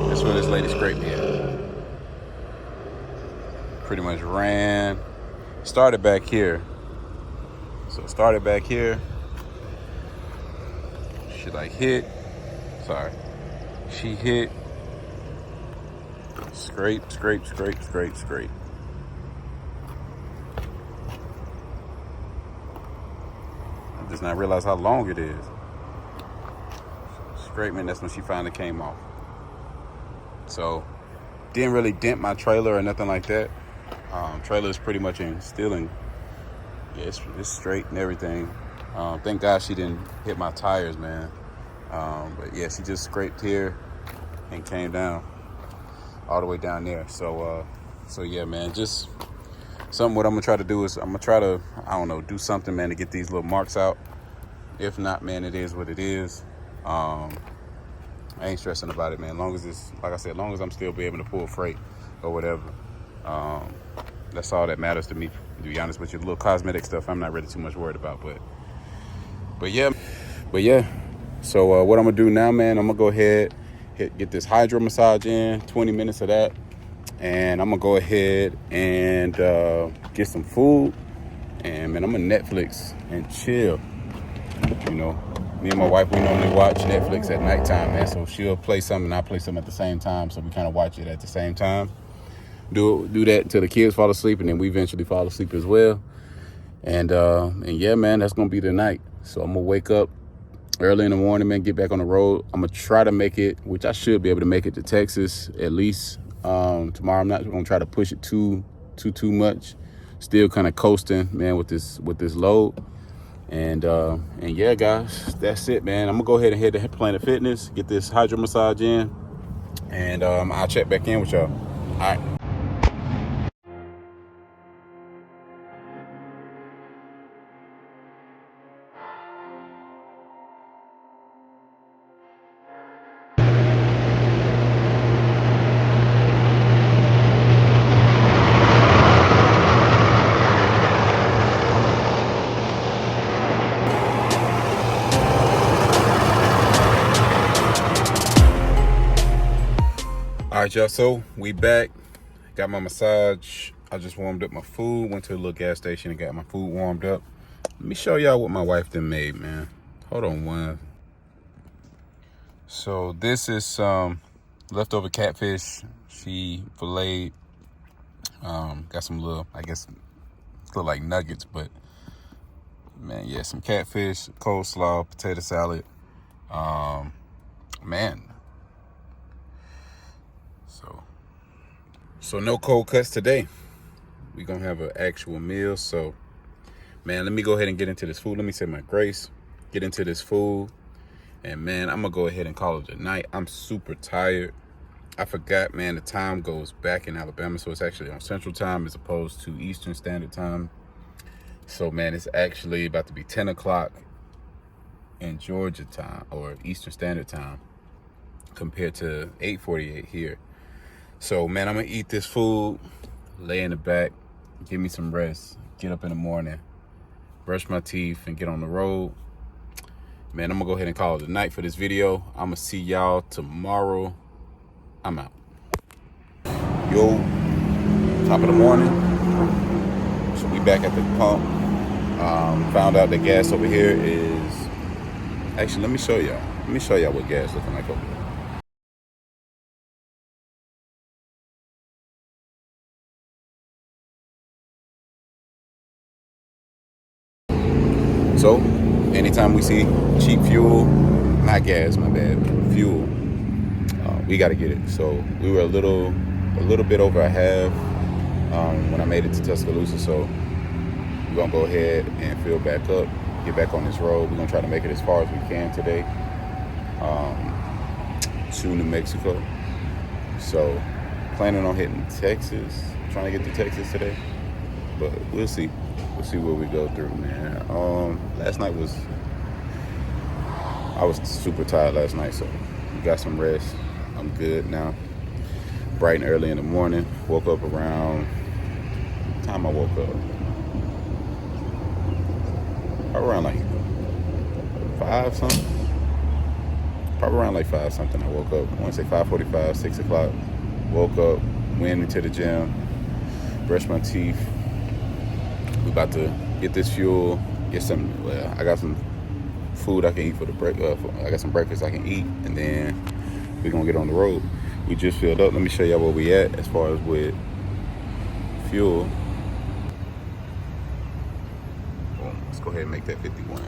That's where this lady scraped me at. Pretty much ran, started back here. So started back here. She like hit, sorry. She hit, scrape, scrape, scrape, scrape, scrape. I just not realize how long it is. Scraping, that's when she finally came off. So didn't really dent my trailer or nothing like that. Trailer is pretty much still in, yeah, it's straight and everything. Thank God she didn't hit my tires, man. But yeah, she just scraped here and came down all the way down there. So yeah, man, just something. What I'm gonna try to do is I'm gonna try to, I don't know, do something, man, to get these little marks out. If not, man, it is what it is. I ain't stressing about it, man. Long as it's, like I said, long as I'm still be able to pull freight or whatever. That's all that matters to me, to be honest with you. The little cosmetic stuff, I'm not really too much worried about, but yeah. So what I'm gonna do now, man, I'm gonna go ahead, get this hydro massage in, 20 minutes of that. And I'm gonna go ahead and get some food. And man, I'm gonna Netflix and chill. You know, me and my wife, we normally watch Netflix at nighttime, man. So she'll play something and I play something at the same time. So we kind of watch it at the same time. Do that until the kids fall asleep, and then we eventually fall asleep as well. And yeah, man, that's gonna be the night. So I'm gonna wake up early in the morning, man, get back on the road. I'm gonna try to make it, which I should be able to make it to Texas at least tomorrow. I'm not gonna try to push it too much. Still kind of coasting, man, with this load. And yeah, guys, that's it, man. I'm gonna go ahead and head to Planet Fitness, get this hydro massage in, and I'll check back in with y'all. All right. All All right, y'all, so we back. Got my massage. I just warmed up my food. Went to a little gas station and got my food warmed up. Let me show y'all what my wife done made, man. Hold on one. So this is some leftover catfish. She filleted. Got some little, I guess, look like nuggets, but man, yeah, some catfish, coleslaw, potato salad. Man. So no cold cuts today. We're gonna have an actual meal. So, man, let me go ahead and get into this food. Let me say my grace, get into this food. And man, I'm gonna go ahead and call it a night. I'm super tired. I forgot, man, the time goes back in Alabama. So it's actually on Central Time as opposed to Eastern Standard Time. So, man, it's actually about to be 10 o'clock in Georgia time or Eastern Standard Time compared to 8:48 here. So, man, I'm going to eat this food, lay in the back, give me some rest, get up in the morning, brush my teeth, and get on the road. Man, I'm going to go ahead and call it a night for this video. I'm going to see y'all tomorrow. I'm out. Yo, top of the morning. So we back at the pump. Found out the gas over here is... Actually, let me show y'all. Let me show y'all what gas looking like over there. So, anytime we see cheap fuel, not gas, my bad, fuel, we got to get it. So we were a little bit over a half when I made it to Tuscaloosa. So we're gonna go ahead and fill back up, get back on this road. We're gonna try to make it as far as we can today to New Mexico. So planning on hitting Texas, trying to get to Texas today, but we'll see. We'll see what we go through, man. Last night I was super tired last night, so got some rest. I'm good now. Bright and early in the morning. Woke up around, what time I woke up? Around like 5 something. Probably around like 5 something I woke up. I want to say 5:45, 6 o'clock. Woke up, went into the gym, brushed my teeth. We about to get this fuel, get some, well, I got some food I can eat for the break. I got some breakfast I can eat, and then we're gonna get on the road. We just filled up. Let me show y'all where we at as far as with fuel. Boom. Let's go ahead and make that 51.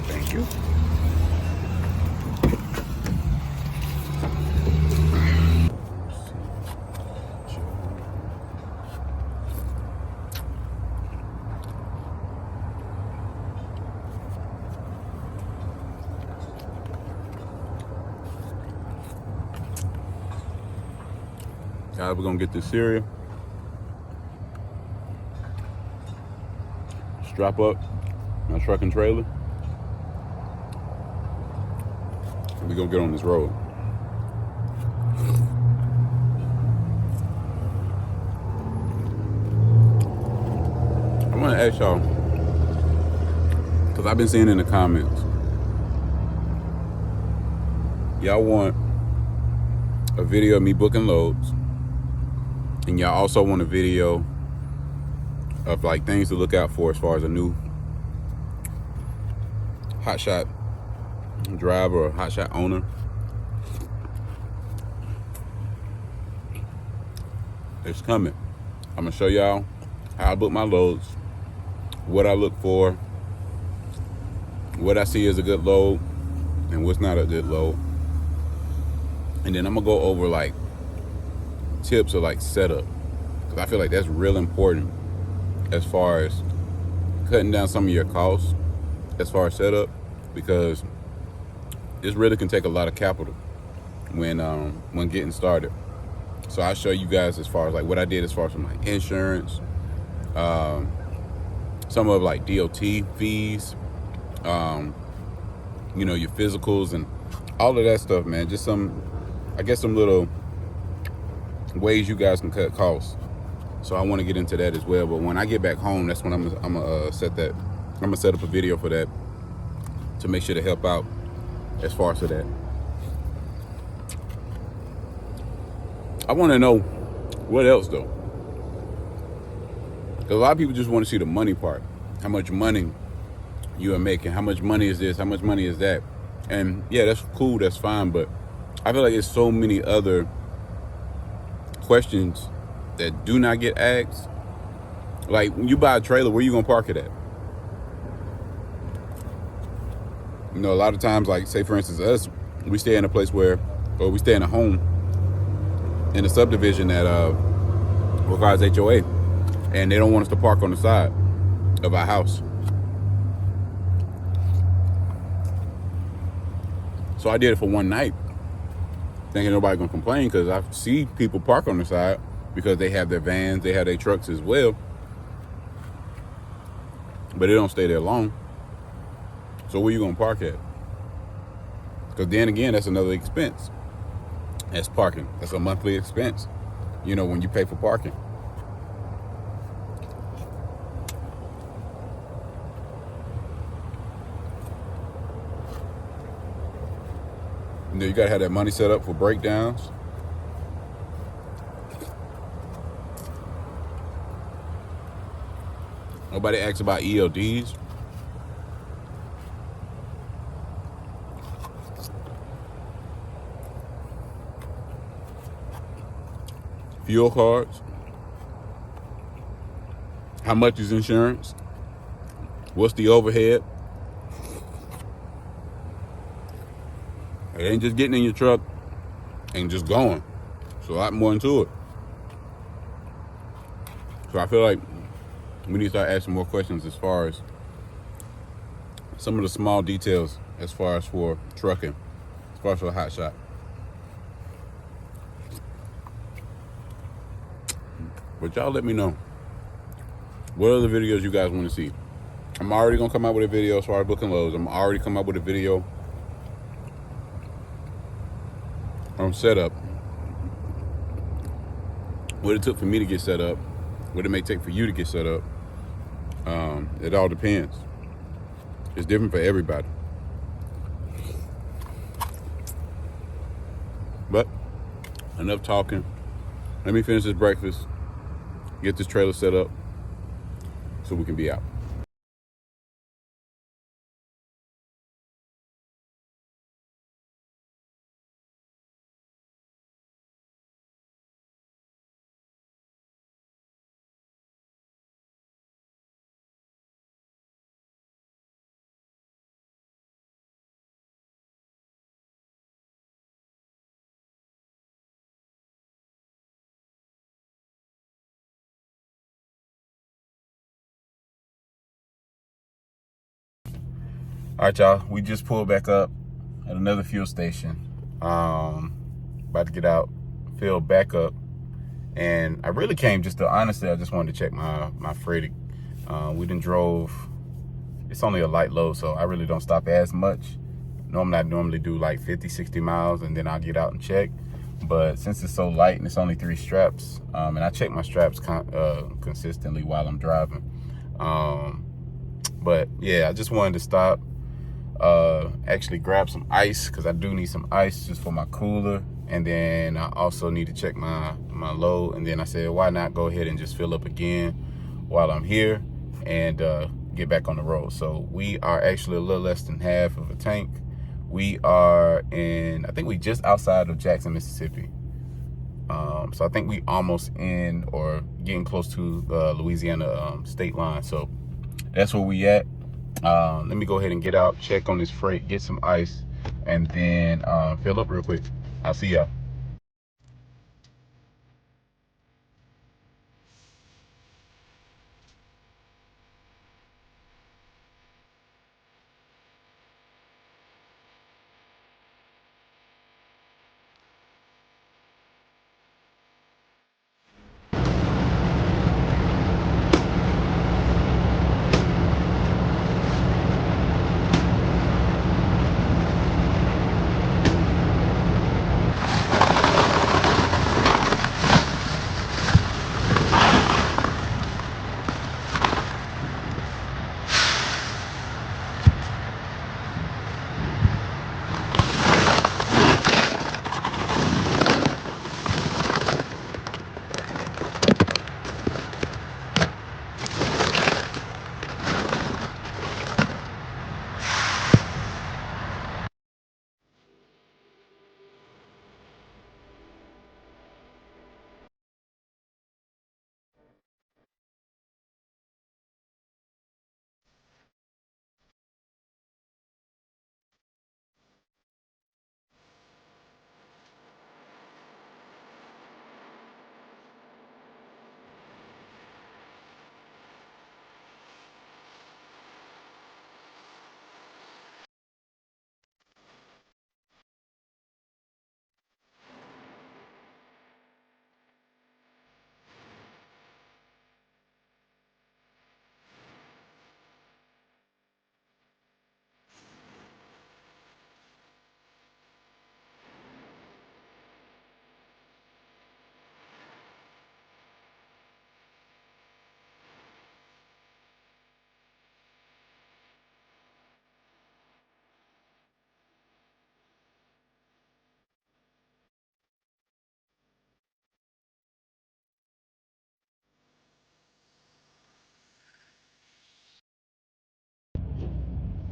Thank you. Guys, we're gonna get this cereal. Strap up my truck and trailer. We're gonna get on this road. I wanna ask y'all, because I've been seeing in the comments, y'all want a video of me booking loads, and y'all also want a video of like things to look out for as far as a new hotshot driver or hotshot owner. It's coming. I'm gonna show y'all how I book my loads, what I look for, what I see as a good load and what's not a good load. And then I'm gonna go over like tips or like setup, because I feel like that's real important as far as cutting down some of your costs as far as setup, because this really can take a lot of capital when getting started. So I'll show you guys as far as like what I did as far as my insurance, um, some of like DOT fees, um, your physicals and all of that stuff, man. Just I guess some little ways you guys can cut costs. So I want to get into that as well. But when I get back home, that's when I'm gonna set that. I'm gonna set up a video for that to make sure to help out as far as that. I want to know what else though. 'Cause a lot of people just want to see the money part. How much money you are making? How much money is this? How much money is that? And yeah, that's cool. That's fine. But I feel like there's so many other questions that do not get asked. Like when you buy a trailer, where you gonna park it at? A lot of times, like say for instance, us, we stay in a place or we stay in a home in a subdivision that requires HOA, and they don't want us to park on the side of our house. So I did it for one night, thinking nobody gonna complain, because I see people park on the side because they have their vans, they have their trucks as well, but they don't stay there long. So where you gonna park at? Because then again, that's another expense. That's parking. That's a monthly expense, when you pay for parking. You gotta have that money set up for breakdowns. Nobody asks about ELDs. Fuel cards. How much is insurance? What's the overhead? It ain't just getting in your truck and just going. There's a lot more into it. So I feel like we need to start asking more questions as far as some of the small details as far as for trucking, as far as for a hot shot. But y'all let me know. What other videos you guys want to see? I'm already going to come out with a video as far as booking loads. I'm already come up with a video on setup. What it took for me to get set up. What it may take for you to get set up. It all depends. It's different for everybody. But enough talking. Let me finish this breakfast. Get this trailer set up so we can be out. All right, y'all. We just pulled back up at another fuel station. About to get out, fill back up. And I really came just to, honestly, I just wanted to check my freight. We done drove, it's only a light load, so I really don't stop as much. I normally do like 50, 60 miles, and then I'll get out and check. But since it's so light and it's only 3 straps, and I check my straps consistently while I'm driving. But yeah, I just wanted to stop, actually grab some ice, because I do need some ice just for my cooler. And then I also need to check my load. And then I said, why not go ahead and just fill up again while I'm here and get back on the road. So we are actually a little less than half of a tank. We are I think we just outside of Jackson, Mississippi. So I think we almost in or getting close to Louisiana state line. So that's where we at. Let me go ahead and get out, check on this freight, get some ice, and then fill up real quick. I'll see y'all.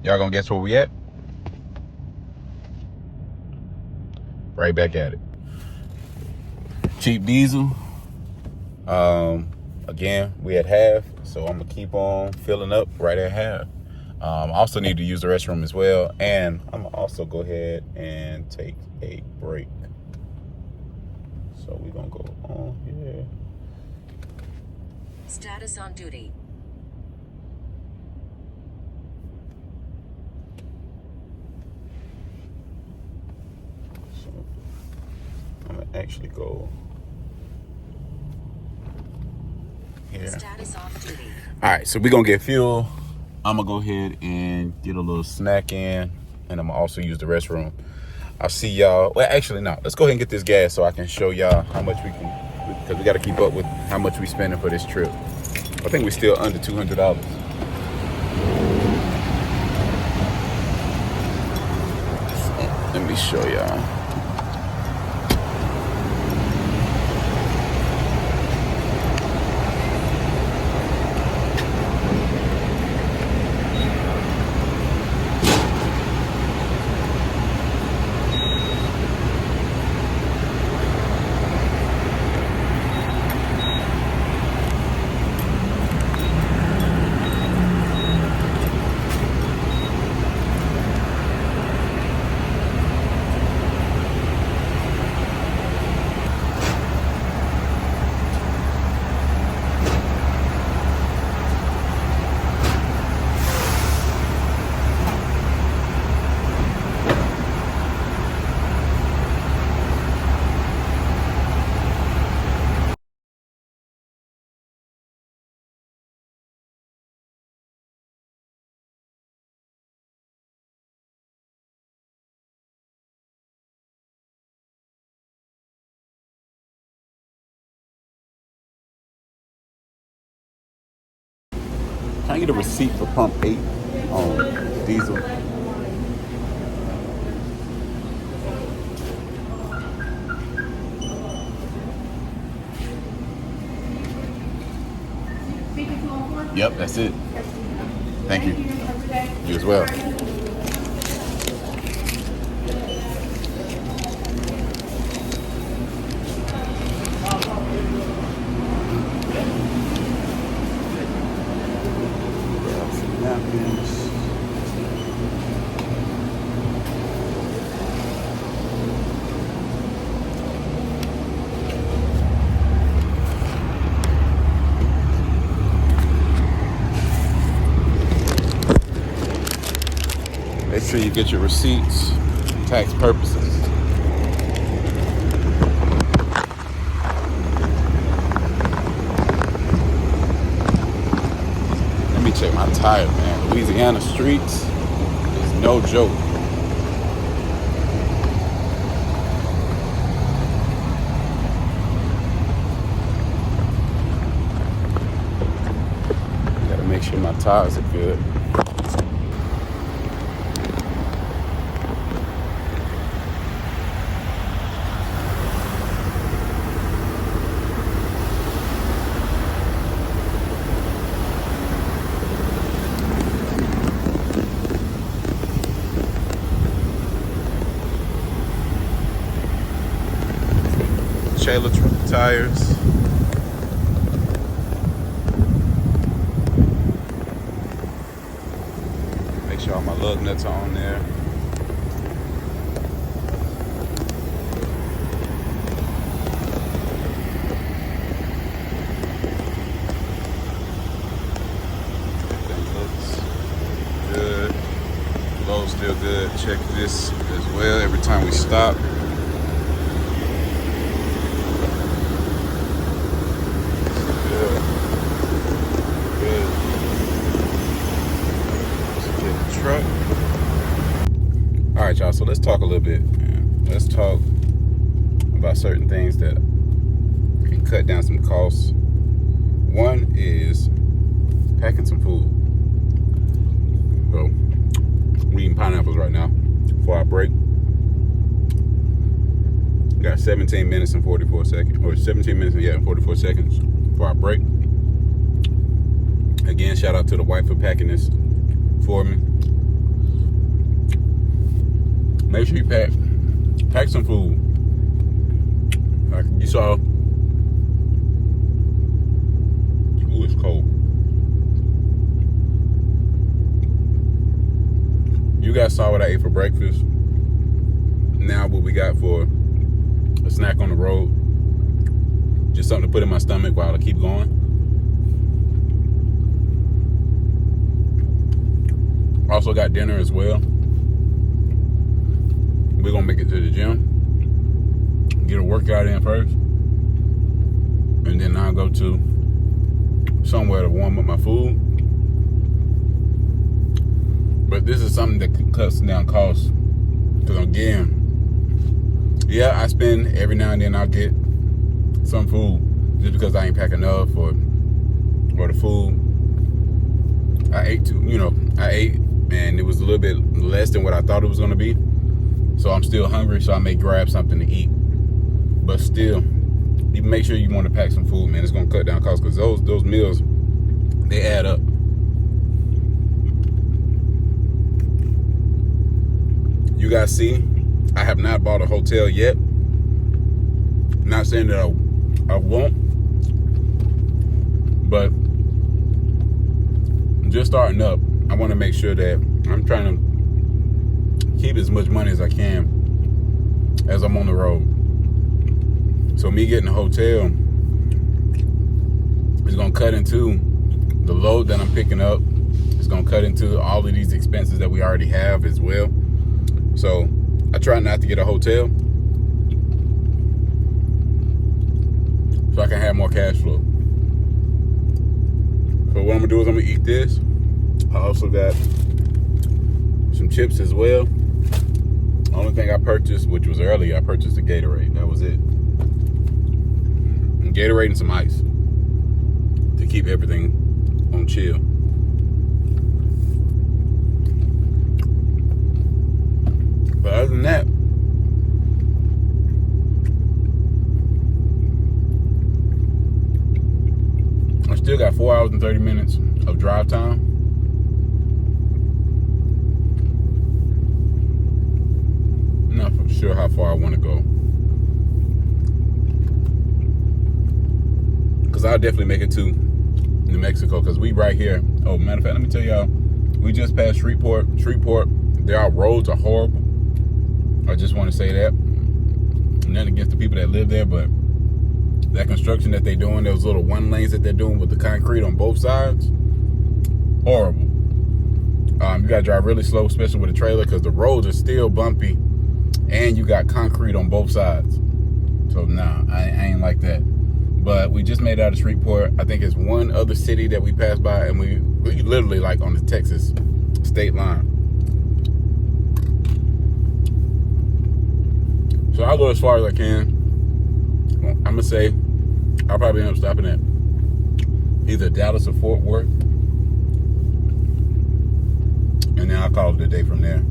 Y'all gonna guess where we at? Right back at it. Cheap diesel. Again, we at half, so I'm gonna keep on filling up right at half. I also need to use the restroom as well, and I'm gonna also go ahead and take a break. So we're gonna go on here. Status on duty. So I'm gonna actually go here. Status off duty. All right, so we're gonna get fuel. I'm gonna go ahead and get a little snack in, and I'm gonna also use the restroom. I'll see y'all. Well, actually, no. Let's go ahead and get this gas so I can show y'all how much we can, because we got to keep up with how much we spending for this trip. I think we're still under $200. Let me show y'all. Can I get a receipt for pump 8 on diesel? Yep, that's it. Thank you. You as well. Grab some napkins. Make sure you get your receipts, tax purposes. Let me check my tire, man. Louisiana streets is no joke. Gotta make sure my tires are good. Taylor tires. Make sure all my lug nuts are on there. Everything looks good. Load's still good. Check this as well every time we stop. All right, y'all, so let's talk a little bit, man. Let's talk about certain things that can cut down some costs. One is packing some food. So we're eating pineapples right now before our break. We got 17 minutes and 44 seconds, or 17 minutes and 44 seconds for our break. Again, shout out to the wife for packing this for me. make sure you pack some food. Like you saw, ooh, it's cold. You guys saw what I ate for breakfast. Now what we got for a snack on the road. Just something to put in my stomach while I keep going. Also got dinner as well. We're gonna make it to the gym, get a workout in first, and then I'll go to somewhere to warm up my food. But this is something that cuts down costs. Because again, yeah, I spend every now and then I'll get some food just because I ain't pack enough or the food. I ate and it was a little bit less than what I thought it was gonna be. So I'm still hungry, so I may grab something to eat. But still, you make sure you want to pack some food, man. It's gonna cut down costs because those meals, they add up. You guys see, I have not bought a hotel yet. Not saying that I won't, but just starting up, I want to make sure that I'm trying to keep as much money as I can as I'm on the road. So me getting a hotel is going to cut into the load that I'm picking up. It's going to cut into all of these expenses that we already have as well. So I try not to get a hotel so I can have more cash flow. So what I'm gonna do is I'm gonna eat this. I also got some chips as well. Only thing I purchased, which was early, I purchased a Gatorade. That was it. And Gatorade and some ice to keep everything on chill. But other than that, I still got 4 hours and 30 minutes of drive time. I'm not sure how far I want to go, because I'll definitely make it to New Mexico, because we right here. Oh, matter of fact, let me tell y'all, we just passed Shreveport. Our roads are horrible. I just want to say that. Nothing against the people that live there, but that construction that they're doing, those little one lanes that they're doing with the concrete on both sides, horrible. You gotta drive really slow, especially with a trailer, because the roads are still bumpy, and you got concrete on both sides. So nah, I ain't like that. But we just made it out of Shreveport. I think it's one other city that we passed by, and we literally like on the Texas state line. So I'll go as far as I can. I'm gonna say I'll probably end up stopping at either Dallas or Fort Worth, and then I'll call it a day from there.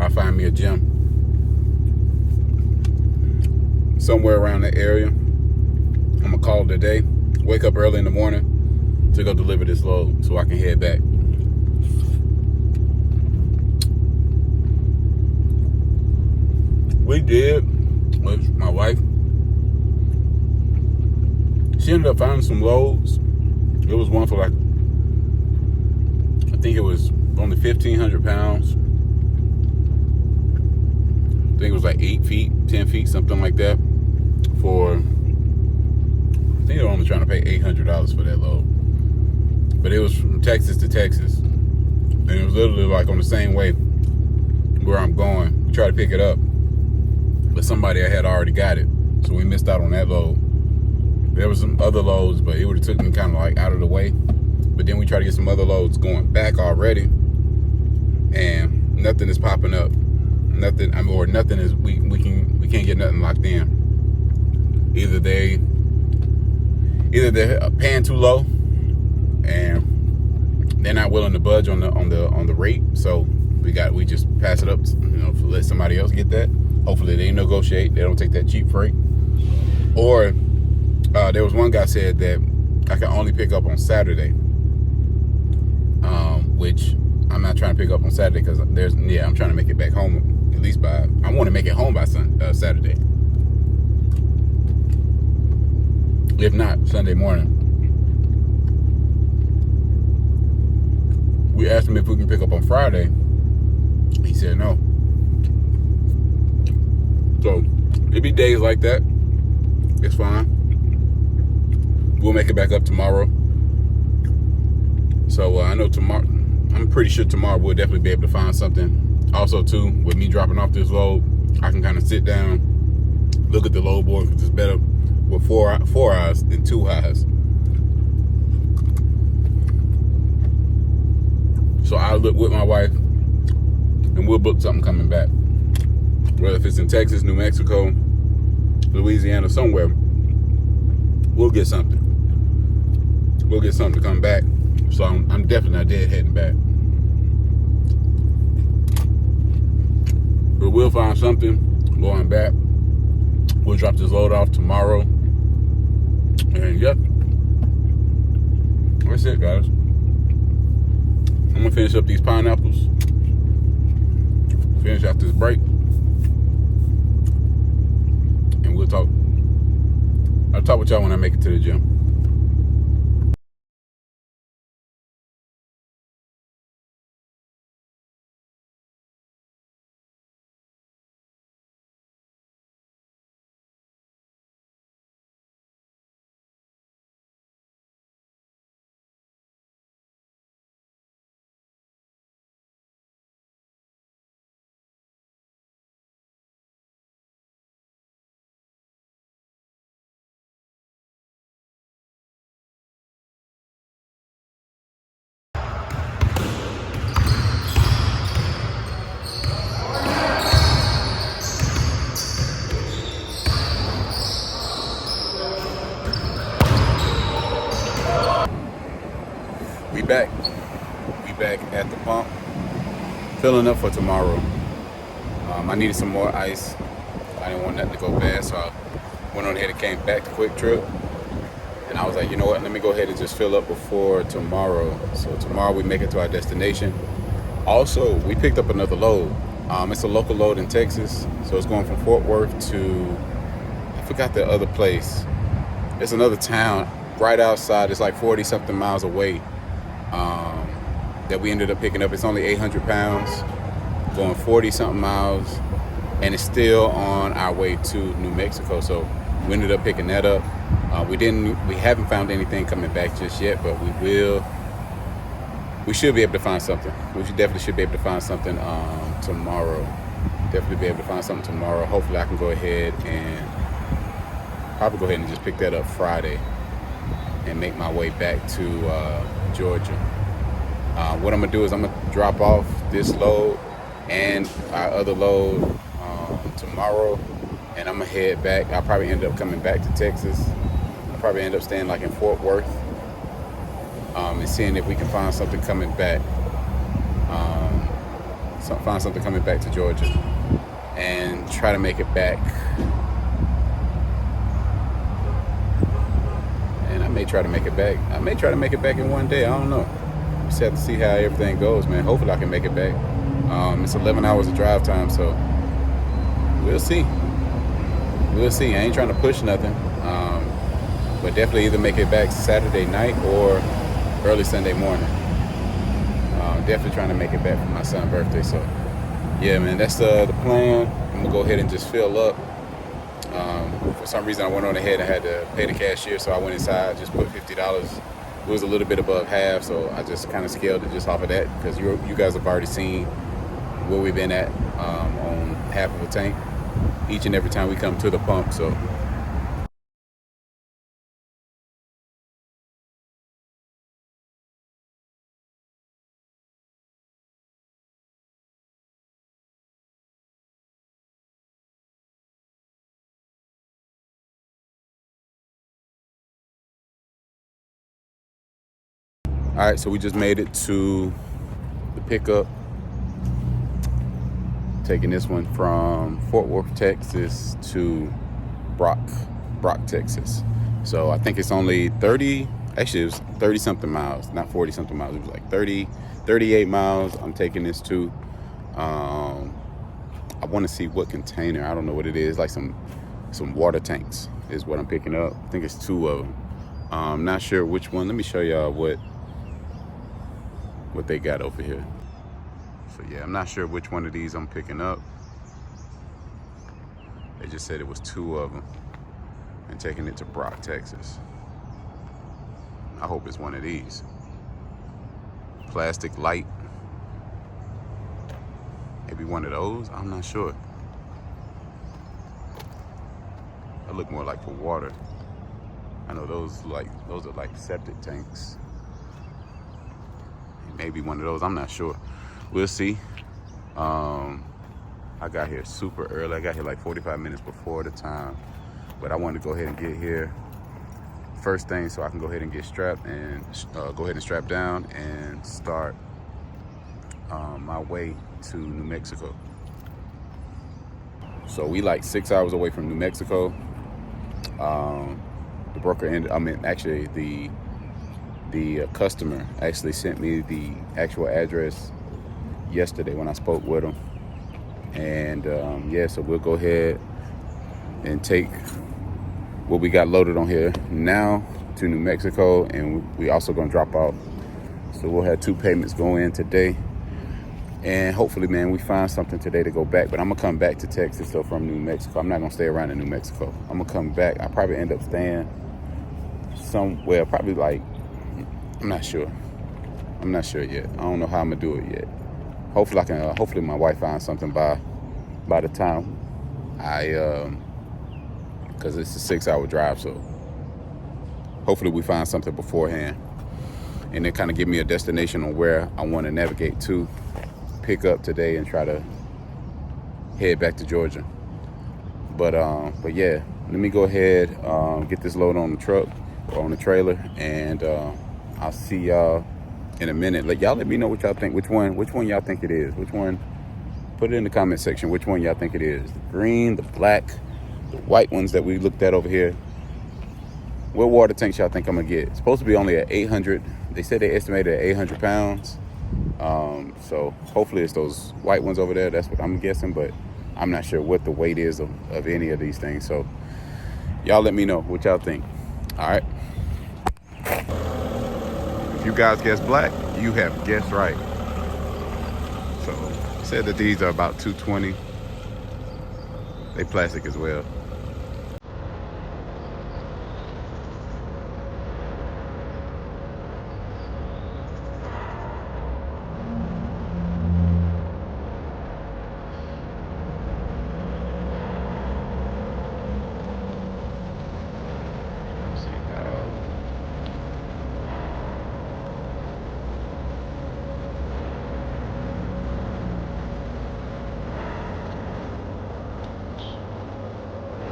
I'll find me a gym somewhere around the area. I'm gonna call it a day. Wake up early in the morning to go deliver this load so I can head back. We did with my wife. She ended up finding some loads. It was one for like, I think it was only 1,500 pounds. I think it was like 8 feet, 10 feet, something like that. For, I think they were only trying to pay $800 for that load. But it was from Texas to Texas. And it was literally like on the same way where I'm going. We tried to pick it up, but somebody had already got it. So we missed out on that load. There was some other loads, but it would have took me kind of like out of the way. But then we tried to get some other loads going back already, and nothing is popping up. Nothing. I mean, or nothing is. We can't get nothing locked in. Either they're paying too low, and they're not willing to budge on the rate. So we just pass it up. Let somebody else get that. Hopefully they negotiate. They don't take that cheap freight. Or there was one guy said that I can only pick up on Saturday, which I'm not trying to pick up on Saturday because I'm trying to make it back home at least I want to make it home by Saturday. If not, Sunday morning. We asked him if we can pick up on Friday. He said no. So it be days like that. It's fine. We'll make it back up tomorrow. So I know tomorrow, I'm pretty sure tomorrow we'll definitely be able to find something. Also too, with me dropping off this load, I can kind of sit down, look at the load board, because it's better with four eyes than 2 eyes. So I'll look with my wife and we'll book something coming back. Whether if it's in Texas, New Mexico, Louisiana, somewhere, we'll get something. We'll get something to come back. So I'm definitely not dead heading back. But we'll find something going back. We'll drop this load off tomorrow. And yep. That's it, guys. I'm gonna finish up these pineapples. Finish out this break. And we'll talk. I'll talk with y'all when I make it to the gym. We back at the pump, filling up for tomorrow. I needed some more ice. I didn't want nothing to go bad, so I went on ahead and came back to Quick Trip. And I was like, you know what, let me go ahead and just fill up before tomorrow. So tomorrow we make it to our destination. Also, we picked up another load. It's a local load in Texas, so it's going from Fort Worth to, I forgot the other place. It's another town right outside. It's like 40 something miles away. That we ended up picking up. It's only 800 pounds, going 40 something miles, and it's still on our way to New Mexico. So we ended up picking that up. We haven't found anything coming back just yet, but we should be able to find something. We definitely should be able to find something tomorrow. Definitely be able to find something tomorrow. Hopefully I can go ahead and probably just pick that up Friday and make my way back to Georgia. What I'm gonna do is I'm gonna drop off this load and our other load tomorrow, and I'm gonna head back. I'll probably end up coming back to Texas. I'll probably end up staying like in Fort Worth, and seeing if we can find something coming back. Find something coming back to Georgia, and try to make it back. And I may try to make it back. I may try to make it back in one day. I don't know. Just have to see how everything goes, man. Hopefully I can make it back. It's 11 hours of drive time, so we'll see. We'll see. I ain't trying to push nothing, but definitely either make it back Saturday night or early Sunday morning. Definitely trying to make it back for my son's birthday. So yeah, man, that's the plan. I'm gonna go ahead and just fill up. For some reason, I went on ahead and had to pay the cashier, so I went inside, just put $50. It was a little bit above half, so I just kind of scaled it just off of that, because you guys have already seen where we've been at on half of a tank each and every time we come to the pump. So all right, so we just made it to the pickup. Taking this one from Fort Worth, Texas to Brock, Texas. So I think it's only 30, actually it was 30 something miles, not 40 something miles. It was like 38 miles I'm taking this to. I want to see what container. I don't know what it is. Like some water tanks is what I'm picking up. I think it's 2 of them. I'm not sure which one. Let me show y'all what they got over here. So yeah, I'm not sure which one of these I'm picking up. They just said it was 2 of them and taking it to Brock, Texas. I hope it's one of these. Plastic light. Maybe one of those, I'm not sure. That look more like for water. I know those are like septic tanks. Maybe one of those, I'm not sure. We'll see. I got here super early. I got here like 45 minutes before the time. But I wanted to go ahead and get here first thing so I can go ahead and get strapped and go ahead and strap down and start my way to New Mexico. So we like 6 hours away from New Mexico. The broker actually the customer actually sent me the actual address yesterday when I spoke with him. And yeah, so we'll go ahead and take what we got loaded on here now to New Mexico, and we also gonna drop off. So we'll have 2 payments going in today, and hopefully, man, we find something today to go back. But I'm gonna come back to Texas, so from New Mexico, I'm not gonna stay around in New Mexico. I'm gonna come back. I'll probably end up staying somewhere, probably like, I'm not sure yet. I don't know how I'm gonna do it yet. Hopefully I can. Hopefully my wife finds something by the time because it's a 6-hour drive. So hopefully we find something beforehand, and then kind of give me a destination on where I want to navigate to, pick up today, and try to head back to Georgia. But yeah, let me go ahead, get this load on the truck or on the trailer, and I'll see y'all in a minute. Y'all let me know what y'all think. Which one y'all think it is? Which one? Put it in the comment section. Which one y'all think it is? The green, the black, the white ones that we looked at over here. What water tanks y'all think I'm gonna get? It's supposed to be only at 800. They said they estimated at 800 pounds. So hopefully it's those white ones over there. That's what I'm guessing, but I'm not sure what the weight is of any of these things. So y'all let me know what y'all think. All right. If you guys guessed black, you have guessed right. So it said that these are about 220. They plastic as well.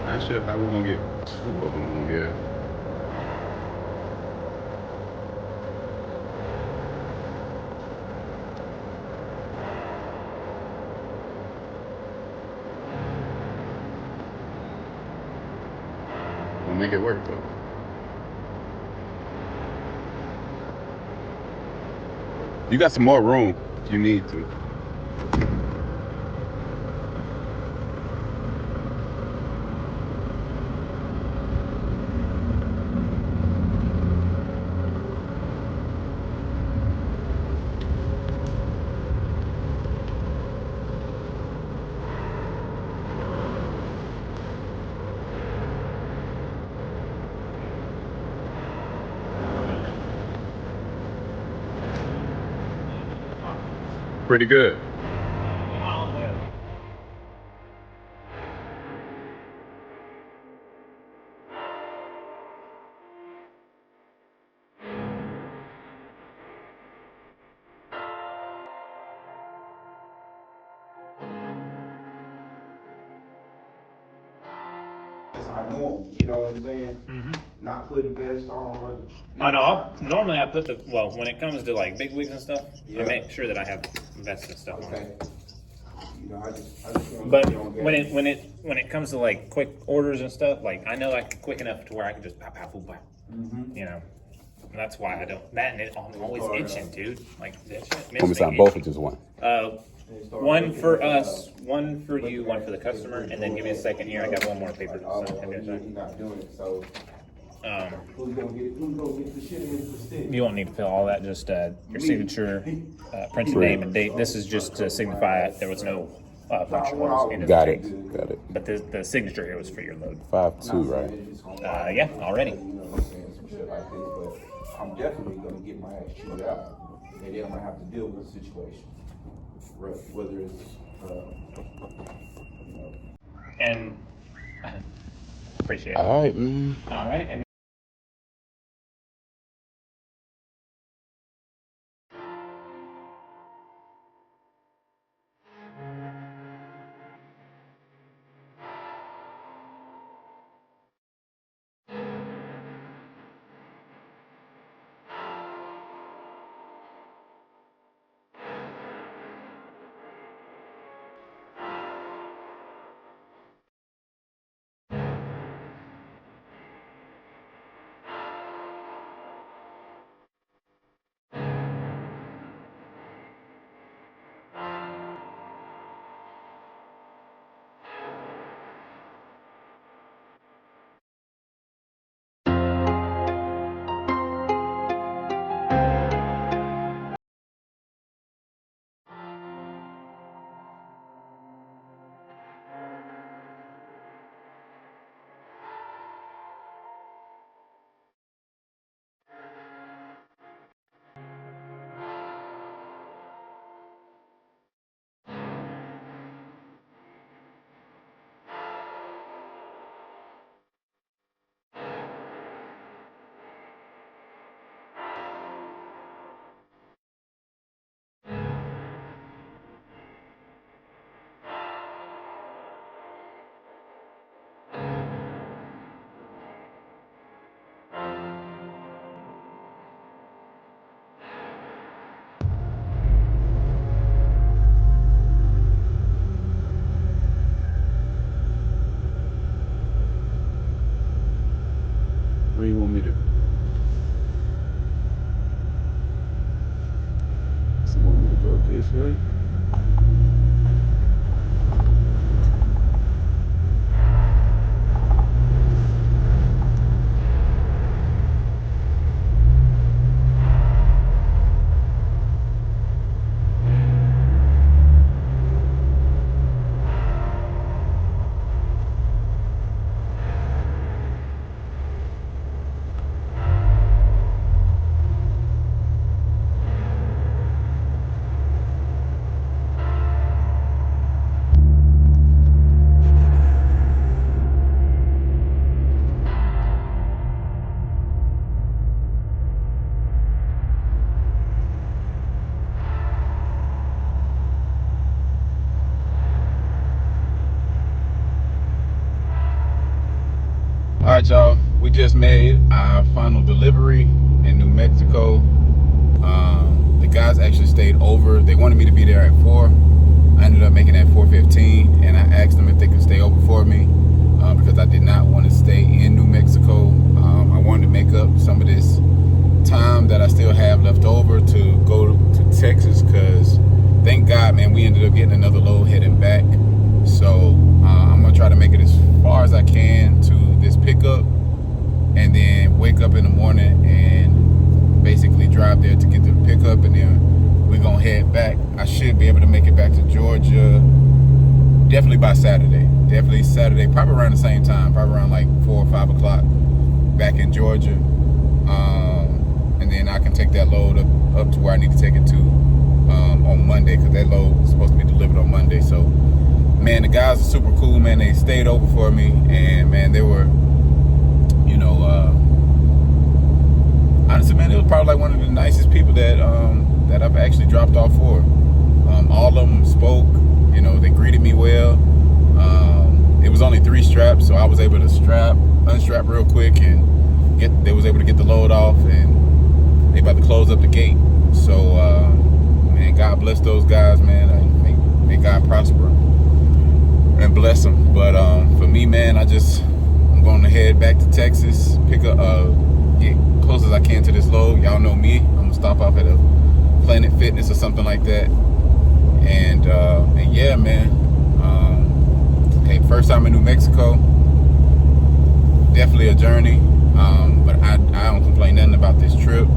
Not sure how we're gonna get 2 of them on here. We'll make it work though. You got some more room if you need to. Pretty good. I know, you know what I'm saying? Not putting vest on. I know. Normally I put when it comes to like big wigs and stuff, Yeah. I make sure that I have vests and stuff on. Okay. You know, I just want But to be on when it comes to like quick orders and stuff, like I know like quick enough to where I can just pop, pop, pop, pop. You know, and that's why I don't. That and I'm always itching, dude. Like that shit. Want me to sign both or just one? One for us, one for you, one for the customer, and then give me a second here. I got one more paper to sign. Give me a He's not doing it, so second. who's gonna get the shit in the stick? You won't need to fill all that. Just your signature, print your name and date. This is just to signify there was no functionals into the Got case. it. Got it. But the signature here was for your load. 5-2, right? Yeah, already. You know what I'm saying, some shit like this, but I'm definitely gonna get my ass chewed out, and then I'm gonna have to deal with the situation. Whether it's, you know. And appreciate it. All right. All right. And Where you want me to? You want me to go this way? All right, y'all. We just made our final delivery in New Mexico. The guys actually stayed over. They wanted me to be there at 4. I ended up making it at 4:15, and I asked them if they could stay over for me because I did not want to stay in New Mexico. I wanted to make up some of this time that I still have left over to go to Texas because thank God, man, we ended up getting another load heading back. So I'm gonna try to make it as far as I can to this pickup and then wake up in the morning and basically drive there to get the pickup, and then we're gonna head back. I should be able to make it back to Georgia definitely by Saturday. Definitely Saturday, probably around the same time, probably around like 4 or 5 o'clock back in Georgia. And then I can take that load up to where I need to take it to on Monday, because that load is supposed to be delivered on Monday. So man, the guys are super cool, man. They stayed over for me, and man, they were, you know, honestly, man, it was probably like one of the nicest people that that I've actually dropped off for. All of them spoke, you know, they greeted me well. It was only 3 straps, so I was able to unstrap real quick, and they was able to get the load off, and they about to close up the gate. So, man, God bless those guys, man. May God prosper and bless them. But for me, man, I'm going to head back to Texas, pick up, get close as I can to this load. Y'all know me. I'm gonna stop off at a Planet Fitness or something like that, And yeah, man. Hey, first time in New Mexico. Definitely a journey. But I don't complain nothing about this trip.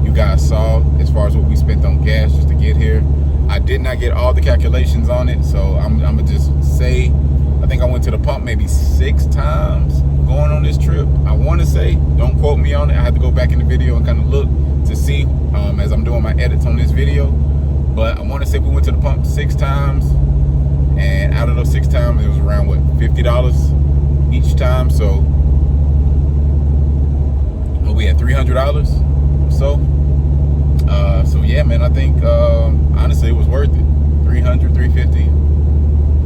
You guys saw as far as what we spent on gas just to get here. I did not get all the calculations on it, so I'm gonna just say I think I went to the pump maybe 6 times going on this trip. I want to say, don't quote me on it. I had to go back in the video and kind of look to see as I'm doing my edits on this video. But I want to say we went to the pump 6 times, and out of those 6 times, it was around what, $50 each time. So we had $300 or so. So yeah, man, I think honestly it was worth it. 300, 350. You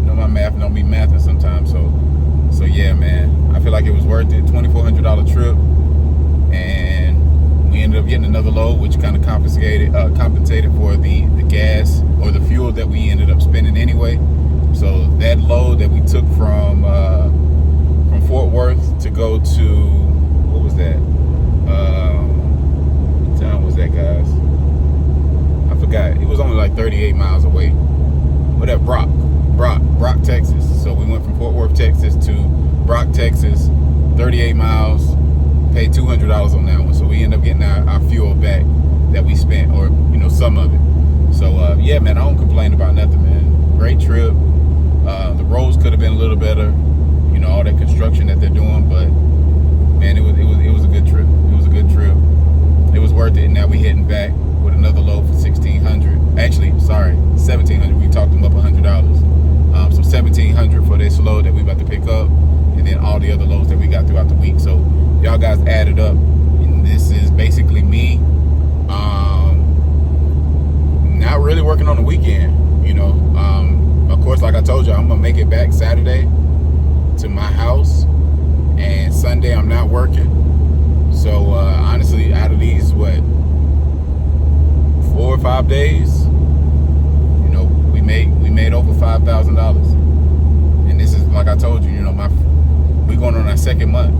know, my math don't be mathing sometimes. So yeah, man, I feel like it was worth it. $2,400 trip, and we ended up getting another load, which kind of compensated for the gas or the fuel that we ended up spending anyway. So that load that we took from Fort Worth to go to, what was that? What town was that, guys? I forgot. It was only like 38 miles away. Whatever, Brock, Texas. So we went from Fort Worth, Texas to Brock, Texas, 38 miles, paid $200 on that one. So we ended up getting our fuel back that we spent, or, you know, some of it. So yeah, man, I don't complain about nothing, man. Great trip. The roads could have been a little better, you know, all that construction that they're doing, but man, it was a good trip. It was a good trip. It was worth it. And now we heading back with another load for $1,600. Actually, sorry, $1,700. We talked them up $100. So $1,700 for this load that we about to pick up, and then all the other loads that we got throughout the week. So y'all guys added up, and this is basically me. Not really working on the weekend, you know. Of course, like I told you, I'm gonna make it back Saturday to my house, and Sunday I'm not working. So honestly, out of these, what, 4 or 5 days, you know, we made over $5,000. And this is, like I told you, you know, we going on our 2nd month.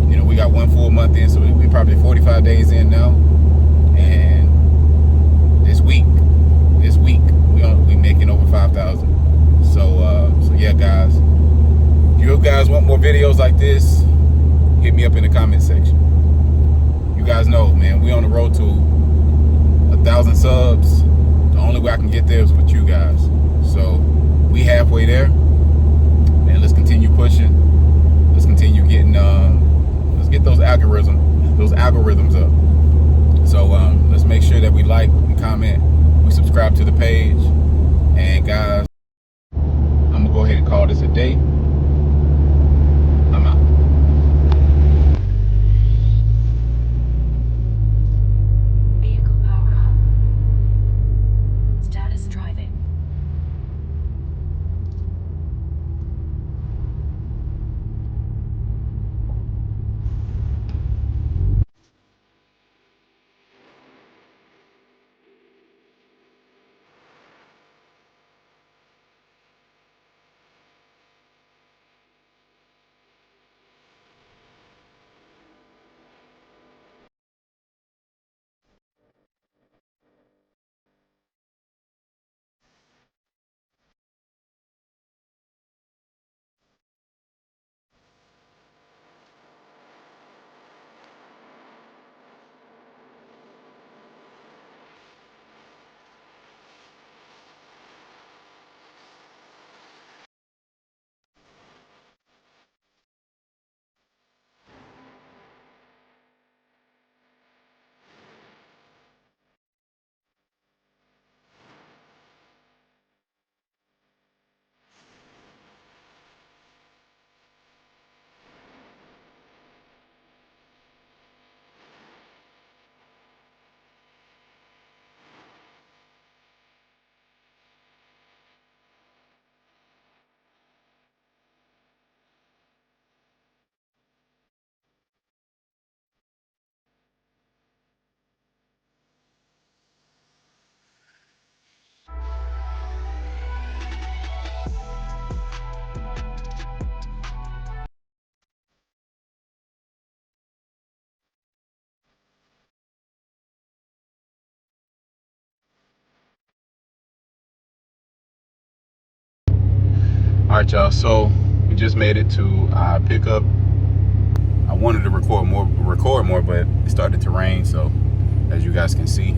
You know, we got 1 full month in, so we probably 45 days in now. And this week we making over 5,000. So yeah, guys, if you guys want more videos like this, hit me up in the comment section. You guys know, man, we on the road to 1,000 subs. The only way I can get there is with you guys. So we halfway there, and let's continue pushing. Let's continue getting let's get those algorithms up. So let's make sure that we like, we comment, we subscribe to the page. And guys, I'm gonna go ahead and call this a day. I'm out. Vehicle power up. Status driving. right, y'all. So we just made it to our pickup. I wanted to record more, but it started to rain. So as you guys can see,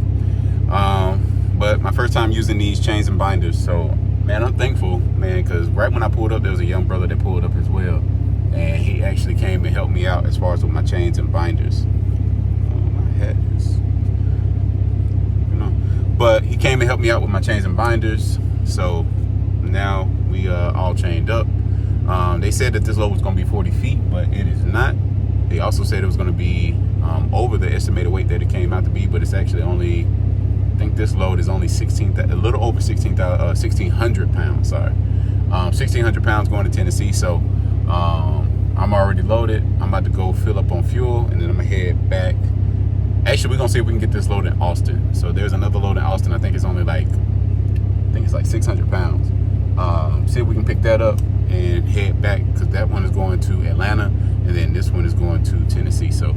but my first time using these chains and binders. So man, I'm thankful, man, because right when I pulled up, there was a young brother that pulled up as well, and he actually came and helped me out as far as with my chains and binders. My hat is, but he came and helped me out with my chains and binders. So now we all chained up. They said that this load was going to be 40 feet, but it is not. They also said it was going to be over the estimated weight that it came out to be, but it's actually only, I think this load is only a little over 1,600 pounds. Sorry, 1,600 pounds going to Tennessee. So I'm already loaded. I'm about to go fill up on fuel, and then I'm gonna head back. Actually, we're gonna see if we can get this load in Austin. So there's another load in Austin. I think it's only like, 600 pounds. See if we can pick that up and head back, because that one is going to Atlanta, and then this one is going to Tennessee. So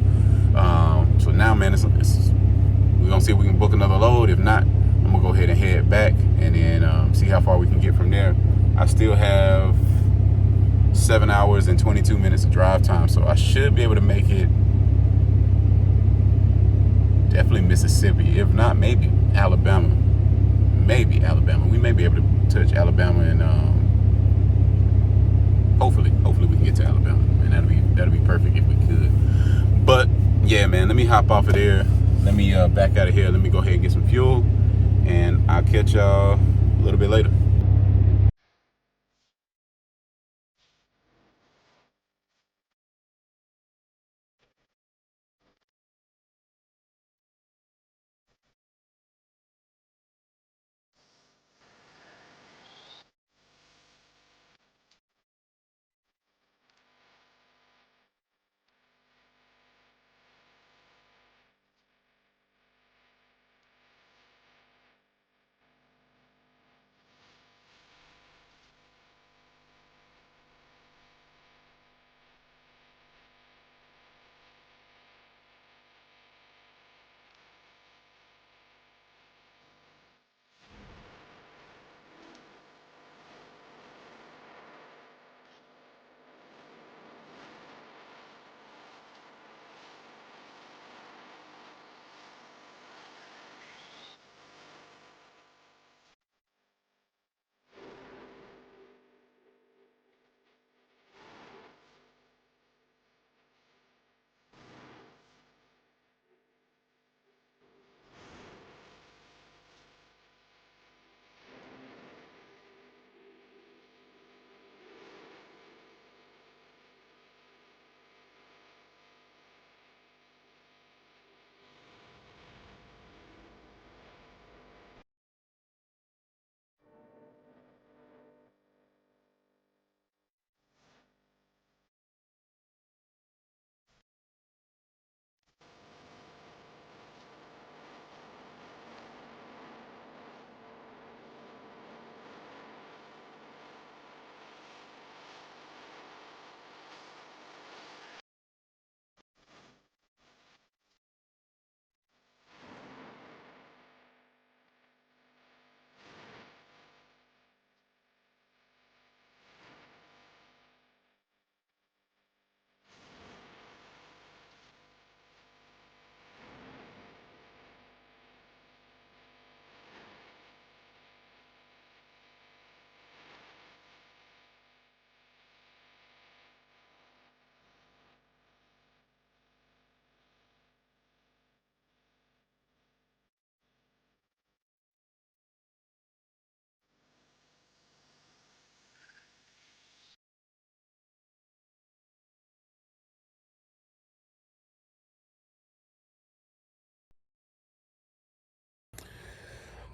so now, man, we're gonna see if we can book another load. If not, I'm gonna go ahead and head back, and then see how far we can get from there. I still have 7 hours and 22 minutes of drive time, so I should be able to make it. Definitely Mississippi. If not, maybe Alabama. Maybe Alabama. We may be able to touch Alabama, and hopefully we can get to Alabama, and that'll be perfect if we could. But yeah, man, let me hop off of there. Let me back out of here. Let me go ahead and get some fuel, and I'll catch y'all a little bit later.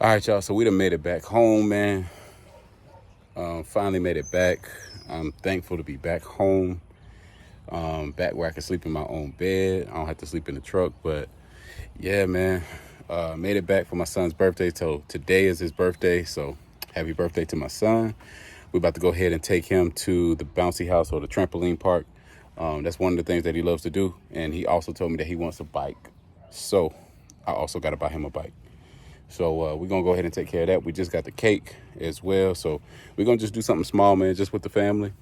All right, y'all. So we done made it back home, man. Finally made it back. I'm thankful to be back home. Back where I can sleep in my own bed. I don't have to sleep in the truck. But yeah, man. Made it back for my son's birthday. So today is his birthday. So happy birthday to my son. We're about to go ahead and take him to the bouncy house or the trampoline park. That's one of the things that he loves to do. And he also told me that he wants a bike. So I also got to buy him a bike. So we're gonna go ahead and take care of that. We just got the cake as well, so we're gonna just do something small, man, just with the family,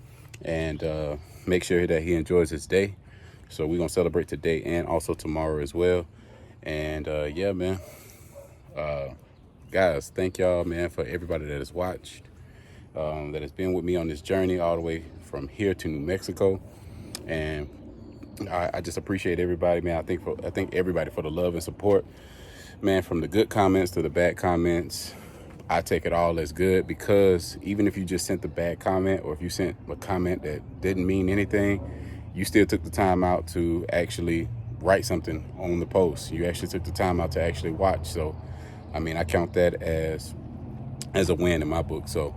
and make sure that he enjoys his day. So we're gonna celebrate today and also tomorrow as well. And yeah, man, guys, thank y'all, man, for everybody that has watched, that has been with me on this journey all the way from here to New Mexico. And I just appreciate everybody, man. I think everybody for the love and support, man, from the good comments to the bad comments. I take it all as good, because even if you just sent the bad comment, or if you sent a comment that didn't mean anything, you still took the time out to actually write something on the post. You actually took the time out to actually watch. So, I mean, I count that as a win in my book. So,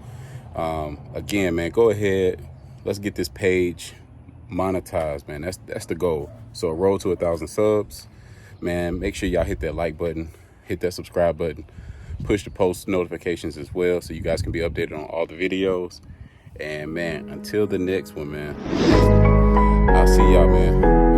again, man, go ahead. Let's get this page monetized, man. That's the goal. So, road to 1,000 subs, man. Make sure y'all hit that like button, hit that subscribe button, push the post notifications as well, so you guys can be updated on all the videos. And man, until the next one, man, I'll see y'all, man.